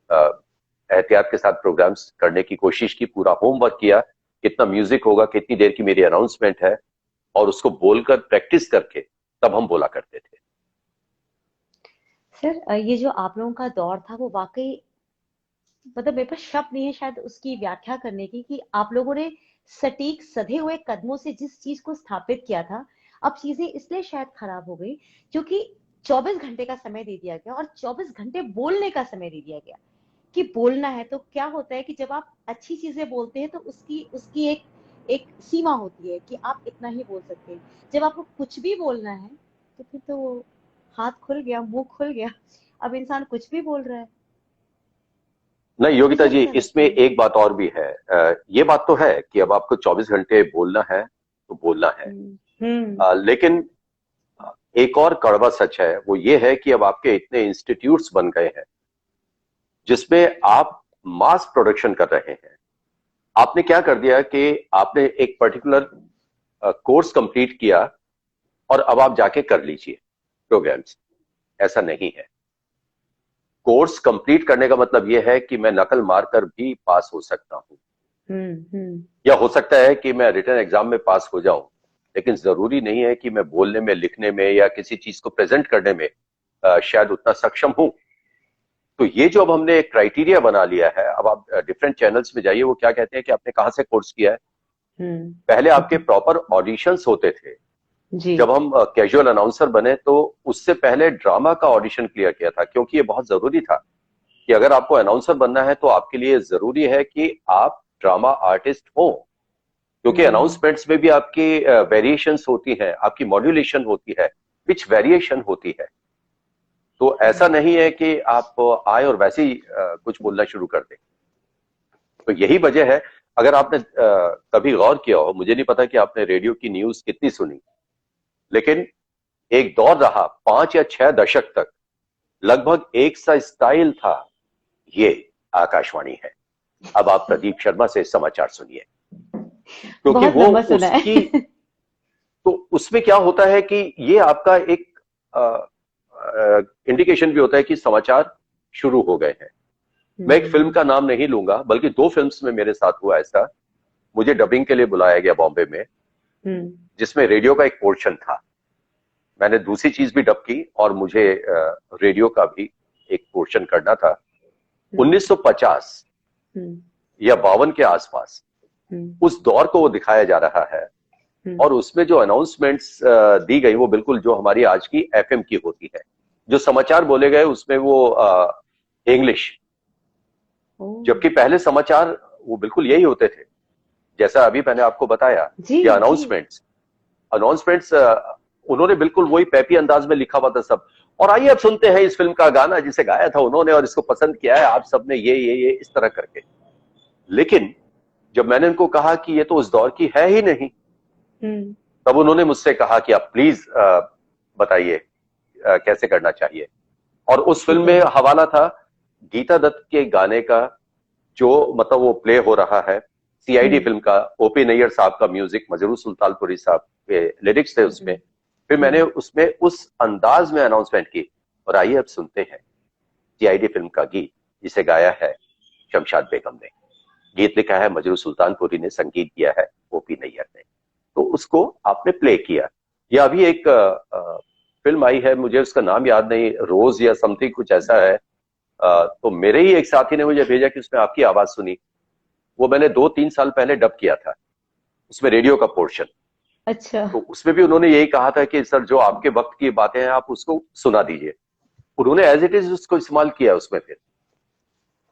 एहतियात के साथ प्रोग्राम्स करने की कोशिश की, पूरा होमवर्क किया, कितना म्यूजिक होगा, कितनी देर की मेरी अनाउंसमेंट है, और उसको बोलकर प्रैक्टिस करके तब हम बोला करते थे। सर, ये जो आप लोगों का दौर था वो वाकई, मतलब मेरे पास शब्द नहीं है शायद उसकी व्याख्या करने की, कि आप लोगों ने सटीक सधे हुए कदमों से जिस चीज को स्थापित किया था, अब चीजें इसलिए शायद खराब हो गई क्योंकि 24 घंटे का समय दे दिया गया और 24 घंटे बोलने का समय दे दिया गया कि बोलना है। तो क्या होता है कि जब आप अच्छी चीजें बोलते हैं तो उसकी उसकी एक एक सीमा होती है कि आप इतना ही बोल सकते हैं। जब आपको कुछ भी बोलना है तो फिर तो हाथ खुल गया, मुंह खुल गया, अब इंसान कुछ भी बोल रहा है। नहीं योगिता मुझे जी, ऐसा लगता इसमें है। एक बात और भी है। ये बात तो है कि अब आपको 24 घंटे बोलना है तो बोलना है। लेकिन एक और कड़वा सच है, वो ये है कि अब आपके इतने इंस्टीट्यूट्स बन गए हैं जिसमें आप मास प्रोडक्शन कर रहे हैं। आपने क्या कर दिया कि आपने एक पर्टिकुलर कोर्स कंप्लीट किया और अब आप जाके कर लीजिए प्रोग्राम्स। ऐसा नहीं है। कोर्स कंप्लीट करने का मतलब यह है कि मैं नकल मारकर भी पास हो सकता हूं, या हो सकता है कि मैं रिटन एग्जाम में पास हो जाऊं, लेकिन जरूरी नहीं है कि मैं बोलने में, लिखने में या किसी चीज को प्रेजेंट करने में शायद उतना सक्षम हूं। तो ये जो अब हमने एक क्राइटेरिया बना लिया है, अब आप डिफरेंट चैनल्स में जाइए, वो क्या कहते हैं कि आपने कहां से कोर्स किया है। पहले आपके प्रॉपर ऑडिशंस होते थे जी। जब हम कैजुअल अनाउंसर बने, तो उससे पहले ड्रामा का ऑडिशन क्लियर किया था, क्योंकि ये बहुत जरूरी था कि अगर आपको अनाउंसर बनना है तो आपके लिए जरूरी है कि आप ड्रामा आर्टिस्ट हो, क्योंकि अनाउंसमेंट्स में भी आपकी वेरिएशंस होती हैं, आपकी मॉड्यूलेशन होती है, पिच वेरिएशन होती है। तो ऐसा नहीं है कि आप आए और वैसे ही कुछ बोलना शुरू कर दें। तो यही वजह है। अगर आपने कभी गौर किया हो, मुझे नहीं पता कि आपने रेडियो की न्यूज कितनी सुनी, लेकिन एक दौर रहा 5 या 6 दशक तक, लगभग एक सा स्टाइल था, ये आकाशवाणी है। अब आप प्रदीप शर्मा से समाचार सुनिए, क्योंकि बहुत वो लंबा सुना है। उसकी तो उसमें क्या होता है कि ये आपका एक इंडिकेशन भी होता है कि समाचार शुरू हो गए हैं। मैं एक फिल्म का नाम नहीं लूंगा, बल्कि 2 फिल्म्स में मेरे साथ हुआ ऐसा। मुझे डबिंग के लिए बुलाया गया बॉम्बे में, जिसमें रेडियो का एक पोर्शन था। मैंने दूसरी चीज भी डब की और मुझे रेडियो का भी एक पोर्शन करना था। 1950 या 52 के आसपास उस दौर को वो दिखाया जा रहा है, और उसमें जो अनाउंसमेंट्स दी गई वो बिल्कुल जो हमारी आज की एफएम की होती है। जो समाचार बोले गए उसमें वो इंग्लिश, जबकि पहले समाचार वो बिल्कुल यही होते थे जैसा अभी मैंने आपको बताया, जी, या अनाउंसमेंट्स अनाउंसमेंट्स उन्होंने बिल्कुल वही पैपी अंदाज में लिखा हुआ था सब। और आइए अब सुनते हैं इस फिल्म का गाना जिसे गाया था उन्होंने और इसको पसंद किया है आप सबने, ये इस तरह करके। लेकिन जब मैंने उनको कहा कि ये तो उस दौर की है ही नहीं, तब उन्होंने मुझसे कहा कि आप प्लीज बताइए कैसे करना चाहिए। और उस फिल्म में हवाला था गीता दत्त के गाने का, जो मतलब वो प्ले हो रहा है, सीआईडी फिल्म का, ओपी नैयर साहब का म्यूजिक, मजरूर सुल्तानपुरी साहब के लिरिक्स थे उसमें। फिर मैंने उसमें उस अंदाज में अनाउंसमेंट की। और आइए अब सुनते हैं सीआईडी फिल्म का गीत जिसे गाया है शमशाद बेगम ने। गीत लिखा है मजरूर सुल्तानपुरी ने, संगीत दिया है ओपी नैयर ने। तो उसको आपने प्ले किया। या अभी एक फिल्म आई है, मुझे उसका नाम याद नहीं, रोज या समथिंग कुछ ऐसा है। तो मेरे ही एक साथी ने मुझे भेजा कि उसमें आपकी आवाज सुनी। वो मैंने 2-3 साल पहले डब किया था, उसमें रेडियो का पोर्शन। अच्छा। तो उसमें भी उन्होंने यही कहा था कि सर जो आपके वक्त की बातें हैं आप उसको सुना दीजिए। उन्होंने एज इट इज उसको इस्तेमाल किया उसमें फिर।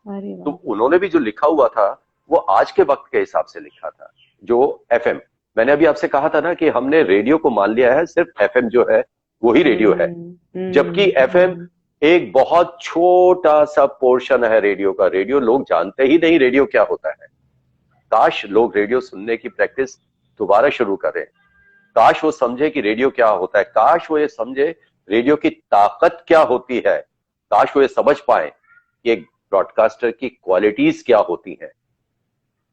अरे तो वाह। उन्होंने भी जो लिखा हुआ था वो आज के वक्त के हिसाब से लिखा था। जो एफएम, मैंने अभी आपसे कहा था ना कि हमने रेडियो को मान लिया है, सिर्फ एफएम जो है वही रेडियो है। जबकि एफएम एक बहुत छोटा सा पोर्शन है रेडियो का। रेडियो लोग जानते ही नहीं रेडियो क्या होता है। काश लोग रेडियो सुनने की प्रैक्टिस दोबारा शुरू करें। काश वो समझे कि रेडियो क्या होता है। काश वो ये समझे रेडियो की ताकत क्या होती है। काश वो ये समझ पाए कि एक ब्रॉडकास्टर की क्वालिटीज क्या होती हैं।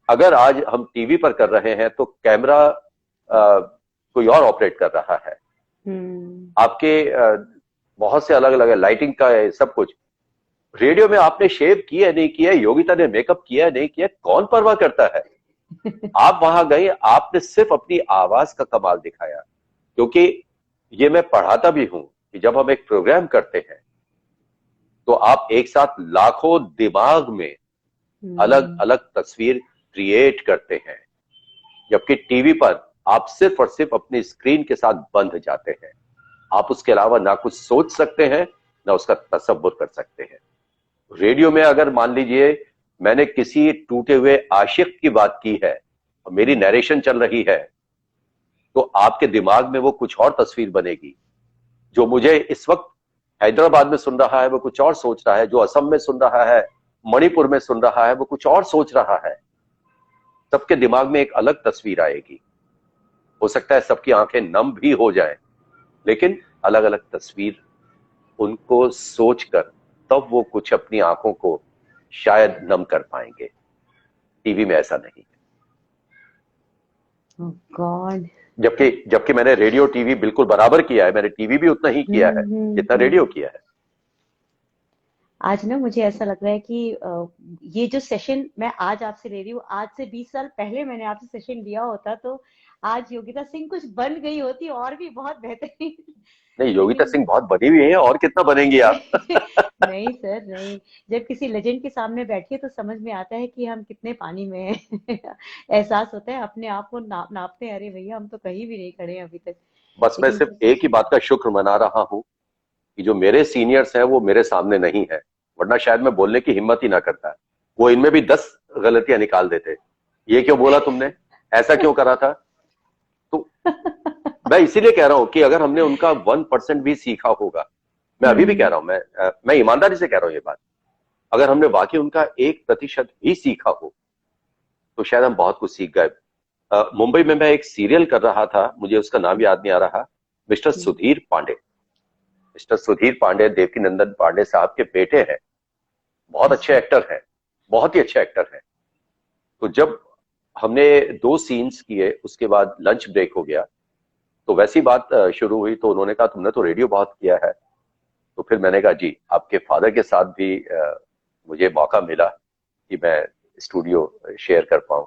अगर आज हम टीवी पर कर रहे हैं तो कैमरा कोई और ऑपरेट कर रहा है, आपके बहुत से अलग अलग लाइटिंग का है, सब कुछ। रेडियो में आपने शेव किया नहीं किया, योगिता ने मेकअप किया नहीं किया, कौन परवाह करता है। आप वहां गए, आपने सिर्फ अपनी आवाज का कमाल दिखाया। क्योंकि ये मैं पढ़ाता भी हूं कि जब हम एक प्रोग्राम करते हैं तो आप एक साथ लाखों दिमाग में अलग अलग तस्वीर क्रिएट करते हैं, जबकि टीवी पर आप सिर्फ और सिर्फ अपनी स्क्रीन के साथ बंध जाते हैं। आप उसके अलावा ना कुछ सोच सकते हैं ना उसका तसव्वुर कर सकते हैं। रेडियो में अगर मान लीजिए मैंने किसी टूटे हुए आशिक की बात की है और मेरी नरेशन चल रही है, तो आपके दिमाग में वो कुछ और तस्वीर बनेगी। जो मुझे इस वक्त हैदराबाद में सुन रहा है वो कुछ और सोच रहा है, जो असम में सुन रहा है, मणिपुर में सुन रहा है, वो कुछ और सोच रहा है। सबके दिमाग में एक अलग तस्वीर आएगी। हो सकता है सबकी आंखें नम भी हो जाएं, लेकिन अलग अलग तस्वीर उनको सोचकर तब वो कुछ अपनी आंखों को शायद नम कर पाएंगे। टीवी में ऐसा नहीं है। गॉड। जबकि मैंने रेडियो टीवी बिल्कुल बराबर किया है। मैंने टीवी भी उतना ही किया है जितना रेडियो किया है। आज ना मुझे ऐसा लग रहा है कि ये जो सेशन मैं आज आपसे ले रही हूँ, आज से 20 साल पहले मैंने आपसे सेशन लिया होता तो आज योगिता सिंह कुछ बन गई होती और भी बहुत बेहतरीन। नहीं, योगिता सिंह बहुत बनी हुई है, और कितना बनेंगी आप। नहीं सर नहीं, जब किसी लेजेंड के सामने बैठिए तो समझ में आता है कि हम कितने पानी में हैं। एहसास होता है अपने आप को नापते हैं, अरे भैया हम तो कहीं भी नहीं खड़े हैं अभी तक। बस मैं सिर्फ एक ही बात का शुक्र मना रहा हूं कि जो मेरे सीनियर्स हैं वो मेरे सामने नहीं है, वरना शायद मैं बोलने की हिम्मत ही ना करता। वो इनमें भी 10 गलतियां निकाल देते। ये क्यों बोला तुमने, ऐसा क्यों करा था। तो मैं इसीलिए कह रहा हूं कि अगर हमने उनका 1% भी सीखा होगा, मैं अभी भी कह रहा हूं, मैं ईमानदारी से कह रहा हूं ये बात, अगर हमने वाकई उनका 1% भी सीखा हो तो शायद हम बहुत कुछ सीख गए। मुंबई में मैं एक सीरियल कर रहा था, मुझे उसका नाम याद नहीं आ रहा, मिस्टर सुधीर पांडे। मिस्टर सुधीर पांडे देवकी नंदन पांडे साहब के बेटे हैं। बहुत अच्छे एक्टर हैं, बहुत ही अच्छे एक्टर हैं। तो जब हमने 2 सीन्स किए उसके बाद लंच ब्रेक हो गया, तो वैसी बात शुरू हुई। तो उन्होंने कहा तुमने तो रेडियो बहुत किया है। तो फिर मैंने कहा जी, आपके फादर के साथ भी मुझे मौका मिला कि मैं स्टूडियो शेयर कर पाऊं।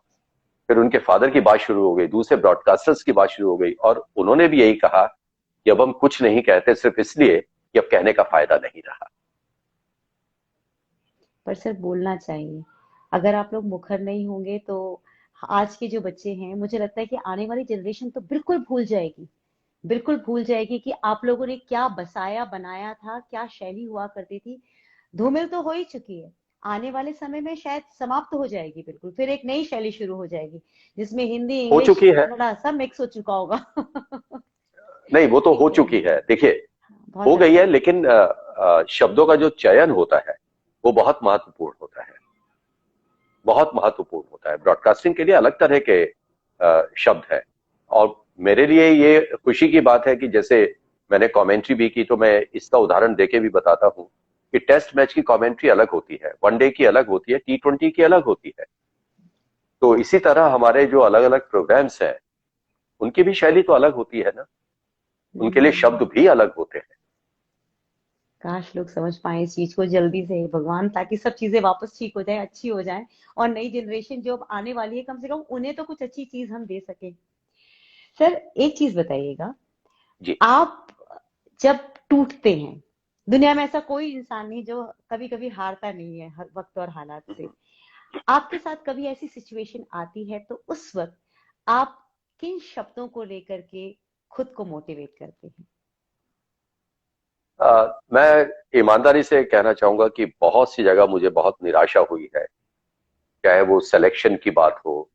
फिर उनके फादर की बात शुरू हो गई, दूसरे ब्रॉडकास्टर्स की बात शुरू हो गई, और उन्होंने भी यही कहा कि अब हम कुछ नहीं कहते सिर्फ इसलिए कि अब कहने का फायदा नहीं रहा। पर सर बोलना चाहिए। अगर आप लोग मुखर नहीं होंगे तो आज के जो बच्चे हैं, मुझे लगता है कि आने वाली जनरेशन तो बिल्कुल भूल जाएगी, बिल्कुल भूल जाएगी कि आप लोगों ने क्या बसाया बनाया था, क्या शैली हुआ करती थी। धूमिल तो हो ही चुकी है। आने वाले समय में शायद समाप्त हो जाएगी बिल्कुल, फिर एक नई शैली शुरू हो जाएगी जिसमें हिंदी, हो इंग्लिश, चुकी है। कन्नड़ा सब मिक्स हो चुका होगा। नहीं, वो तो हो ठीक है। चुकी है, देखिए बहुत हो गई अच्छा। है, लेकिन शब्दों का जो चयन होता है वो बहुत महत्वपूर्ण होता है, बहुत महत्वपूर्ण होता है। ब्रॉडकास्टिंग के लिए अलग तरह के शब्द है। और मेरे लिए ये खुशी की बात है कि जैसे मैंने कमेंट्री भी की, तो मैं इसका उदाहरण देके भी बताता हूं कि टेस्ट मैच की कमेंट्री अलग होती है, वनडे की अलग होती है, T20 की अलग होती है। तो इसी तरह हमारे जो अलग अलग प्रोग्राम्स हैं उनकी भी शैली तो अलग होती है ना, उनके लिए शब्द हम्म, भी अलग होते हैं। काश लोग समझ पाए इस चीज को जल्दी से भगवान, ताकि सब चीजें वापस ठीक हो जाए, अच्छी हो जाए, और नई जनरेशन जो अब आने वाली है कम से कम उन्हें तो कुछ अच्छी चीज हम दे सके। सर एक चीज बताइएगा, जी। आप जब टूटते हैं, दुनिया में ऐसा कोई इंसान नहीं जो कभी कभी हारता नहीं है हर वक्त और हालात से, आपके साथ कभी ऐसी सिचुएशन आती है तो उस वक्त आप किन शब्दों को लेकर के खुद को मोटिवेट करते हैं? मैं ईमानदारी से कहना चाहूंगा कि बहुत सी जगह मुझे बहुत निराशा हुई है, चाहे वो सिलेक्शन की बात हो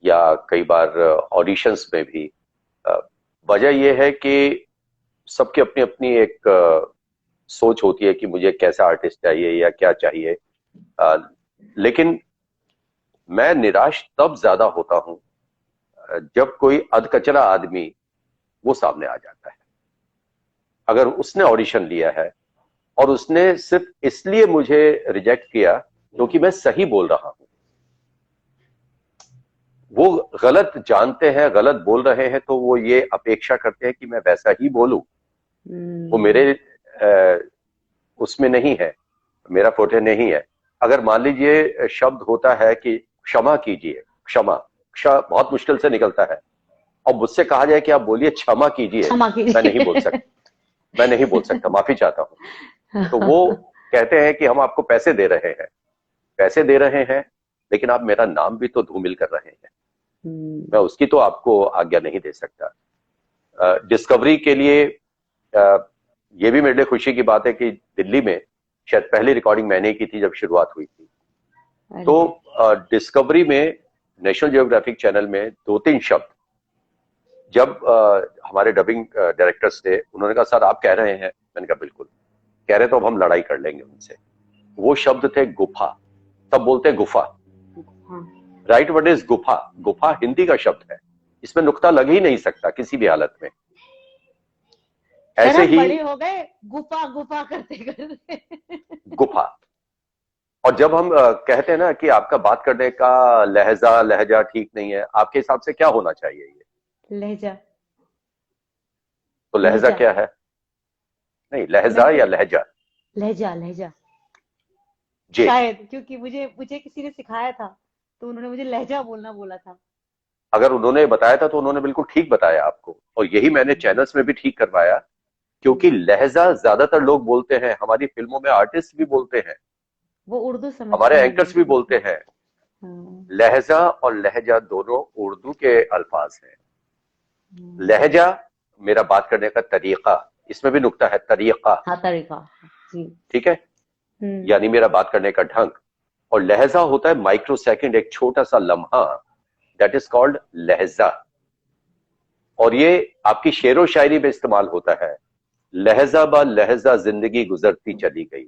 या कई बार ऑडिशंस में भी। अ, वजह यह है कि सबकी अपनी अपनी एक सोच होती है कि मुझे कैसा आर्टिस्ट चाहिए या क्या चाहिए। अ, लेकिन मैं निराश तब ज्यादा होता हूं जब कोई अधकचरा आदमी वो सामने आ जाता है। अगर उसने ऑडिशन लिया है और उसने सिर्फ इसलिए मुझे रिजेक्ट किया क्योंकि मैं सही बोल रहा हूं, वो गलत जानते हैं, गलत बोल रहे हैं, तो वो ये अपेक्षा करते हैं कि मैं वैसा ही बोलूं। वो हम्म। मेरे उसमें नहीं है, मेरा फोटे नहीं है। अगर मान लीजिए शब्द होता है कि क्षमा कीजिए, क्षमा, क्ष बहुत मुश्किल से निकलता है, और मुझसे कहा जाए कि आप बोलिए क्षमा कीजिए, क्षमा मैं नहीं बोल कीजिए। सकता, मैं नहीं बोल सकता, माफी चाहता हूं। तो वो कहते हैं कि हम आपको पैसे दे रहे हैं, पैसे दे रहे हैं, लेकिन आप मेरा नाम भी तो धूमिल कर रहे हैं, मैं हम्म। उसकी तो आपको आज्ञा नहीं दे सकता। डिस्कवरी के लिए अ, ये भी मेरे लिए खुशी की बात है कि दिल्ली में शायद पहली रिकॉर्डिंग मैंने ही की थी जब शुरुआत हुई थी। अरे। तो डिस्कवरी में, नेशनल जियोग्राफिक चैनल में, दो तीन शब्द जब हमारे डबिंग डायरेक्टर्स थे, उन्होंने कहा सर आप कह रहे हैं, मैंने कहा बिल्कुल कह रहे, तो अब हम लड़ाई कर लेंगे उनसे। वो शब्द थे गुफा। सब बोलते हैं गुफा, हाँ। राइट वर्ड इज गुफा। गुफा हिंदी का शब्द है, इसमें नुक्ता लग ही नहीं सकता किसी भी हालत में। सर ऐसे हम ही बड़े हो गए गुफा गुफा करते करते। गुफा। और जब हम कहते हैं ना कि आपका बात करने का लहजा लहजा ठीक नहीं है, आपके हिसाब से क्या होना चाहिए ये? लहजा। तो लहजा लहजा। क्या है? नहीं, मैं लहजा तो या लहजा? लहजा लहजा, जी। शायद क्योंकि मुझे मुझे किसी ने सिखाया था, तो उन्होंने मुझे लहजा बोलना बोला था। अगर उन्होंने बताया था तो उन्होंने बिल्कुल ठीक बताया आपको, और यही मैंने हम्म। चैनल्स में भी ठीक करवाया। क्योंकि हम्म। लहजा ज्यादातर लोग बोलते हैं, हमारी फिल्मों में आर्टिस्ट भी बोलते हैं, वो उर्दू हमारे समझते हैं एंकर्स भी बिल्कुल। बोलते हैं। हाँ। लहजा और लहजा दोनों उर्दू के अल्फाज हैं। हम्म। लहजा मेरा बात करने का तरीका, इसमें भी नुक्ता है, तरीका, हाँ तरीका। जी। ठीक है, हम्म। यानी मेरा बात करने का ढंग। और लहजा होता है माइक्रो सेकंड, एक छोटा सा लम्हा, दैट इज कॉल्ड लहजा। और ये आपकी शेरो शायरी में इस्तेमाल होता है। लहजा बा लहजा जिंदगी गुजरती चली गई,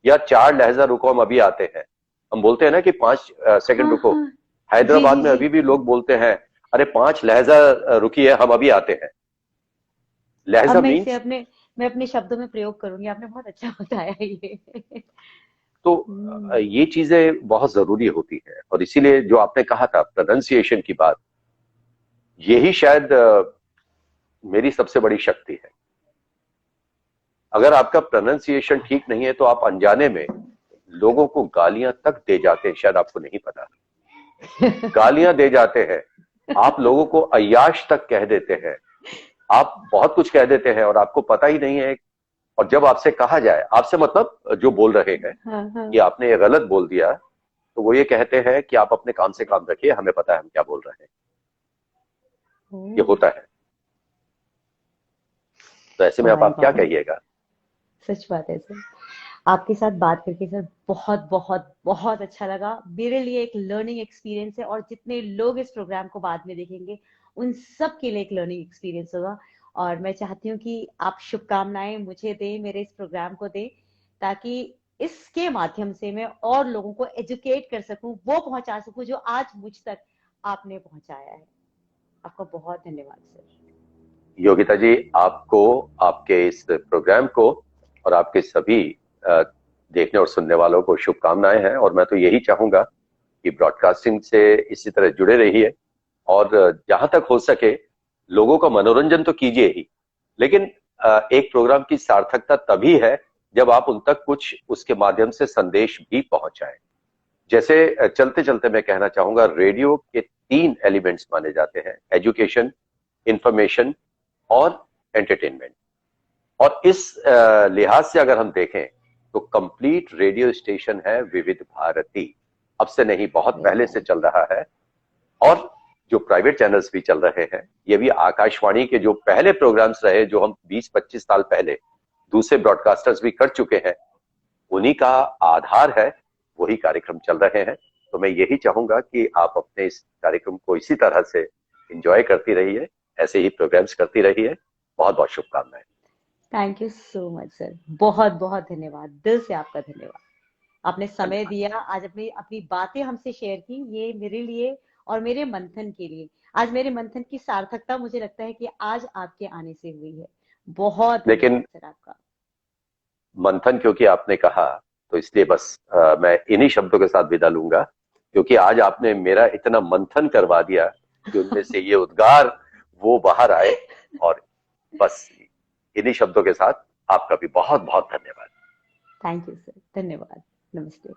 या चार लहजा रुको हम अभी आते हैं। हम बोलते हैं ना कि 5 सेकंड हाँ रुको। हाँ। जी हैदराबाद जी में जी। अभी भी लोग बोलते हैं अरे 5 लहजा रुकी है, हम अभी आते हैं। अब लहजा मैं इसे मीन्स। मैं अपने शब्दों में प्रयोग करूंगी, आपने बहुत अच्छा बताया ये। तो हम्म। ये चीजें बहुत जरूरी होती है, और इसीलिए जो आपने कहा था प्रोनाउंसिएशन की बात, यही शायद मेरी सबसे बड़ी शक्ति है। अगर आपका प्रोनाउंसिएशन ठीक नहीं है तो आप अनजाने में लोगों को गालियां तक दे जाते हैं, शायद आपको नहीं पता। गालियां दे जाते हैं, आप लोगों को अय्याश तक कह देते हैं, आप बहुत कुछ कह देते हैं और आपको पता ही नहीं है। और जब आपसे कहा जाए, आपसे मतलब जो बोल रहे हैं, हाँ हाँ। कि आपने ये गलत बोल दिया, तो वो ये कहते हैं कि आप अपने काम से काम रखिए, हमें पता है हम क्या बोल रहे हैं। ये ओह। होता है। तो ऐसे में अब वाह आप क्या वाह, कहिएगा? सच बात है सर। आपके साथ बात करके सर बहुत बहुत बहुत अच्छा लगा। मेरे लिए एक लर्निंग एक्सपीरियंस है, और जितने लोग इस प्रोग्राम को बाद में देखेंगे उन सब के लिए एक लर्निंग एक्सपीरियंस होगा। और मैं चाहती हूँ कि आप शुभकामनाएं मुझे दें, मेरे इस प्रोग्राम को दें, ताकि इसके माध्यम से मैं और लोगों को एजुकेट कर सकूं, वो पहुंचा सकूं जो आज मुझ तक आपने पहुंचाया है। आपका बहुत धन्यवाद सर। योगिता जी, आपको, आपके इस प्रोग्राम को और आपके सभी देखने और सुनने वालों को शुभकामनाएं हैं। और मैं तो यही चाहूंगा कि ब्रॉडकास्टिंग से इसी तरह जुड़े रहिए और जहां तक हो सके लोगों का मनोरंजन तो कीजिए ही, लेकिन एक प्रोग्राम की सार्थकता तभी है जब आप उन तक कुछ उसके माध्यम से संदेश भी पहुंचाएं। जैसे चलते चलते मैं कहना चाहूंगा, रेडियो के 3 एलिमेंट्स माने जाते हैं: एजुकेशन, इंफॉर्मेशन और एंटरटेनमेंट। और इस लिहाज से अगर हम देखें तो कंप्लीट रेडियो स्टेशन है विविध भारती। अब से नहीं, बहुत पहले से चल रहा है। और जो प्राइवेट चैनल्स भी चल रहे हैं, ये भी आकाशवाणी के जो पहले प्रोग्राम्स रहे, जो हम 20-25 साल पहले दूसरे ब्रॉडकास्टर्स भी कर चुके हैं, उन्हीं का आधार है, वही कार्यक्रम चल रहे हैं। तो मैं यही चाहूंगा कि आप अपने इस कार्यक्रम को इसी तरह से एंजॉय करती रहिए, ऐसे ही प्रोग्राम्स करती रहिए। बहुत बहुत शुभकामनाएं। Thank you so much sir, बहुत बहुत धन्यवाद, दिल से आपका धन्यवाद। आपने समय दिया, आज अपनी अपनी बातें हमसे शेयर की, ये मेरे लिए और मेरे मंथन के लिए, आज मेरे मंथन की सार्थकता मुझे लगता है कि आज आपके आने से हुई है। बहुत लेकिन धन्यवाद सर आपका। मंथन क्योंकि आपने कहा, तो इसलिए बस मैं इन्हीं शब्दों के साथ विदा लूंगा, क्योंकि आज आपने मेरा इतना मंथन करवा दिया कि उनमें से ये उद्गार वो बाहर आए। और बस इन्हीं शब्दों के साथ आपका भी बहुत बहुत धन्यवाद। थैंक यू सर, धन्यवाद, नमस्ते।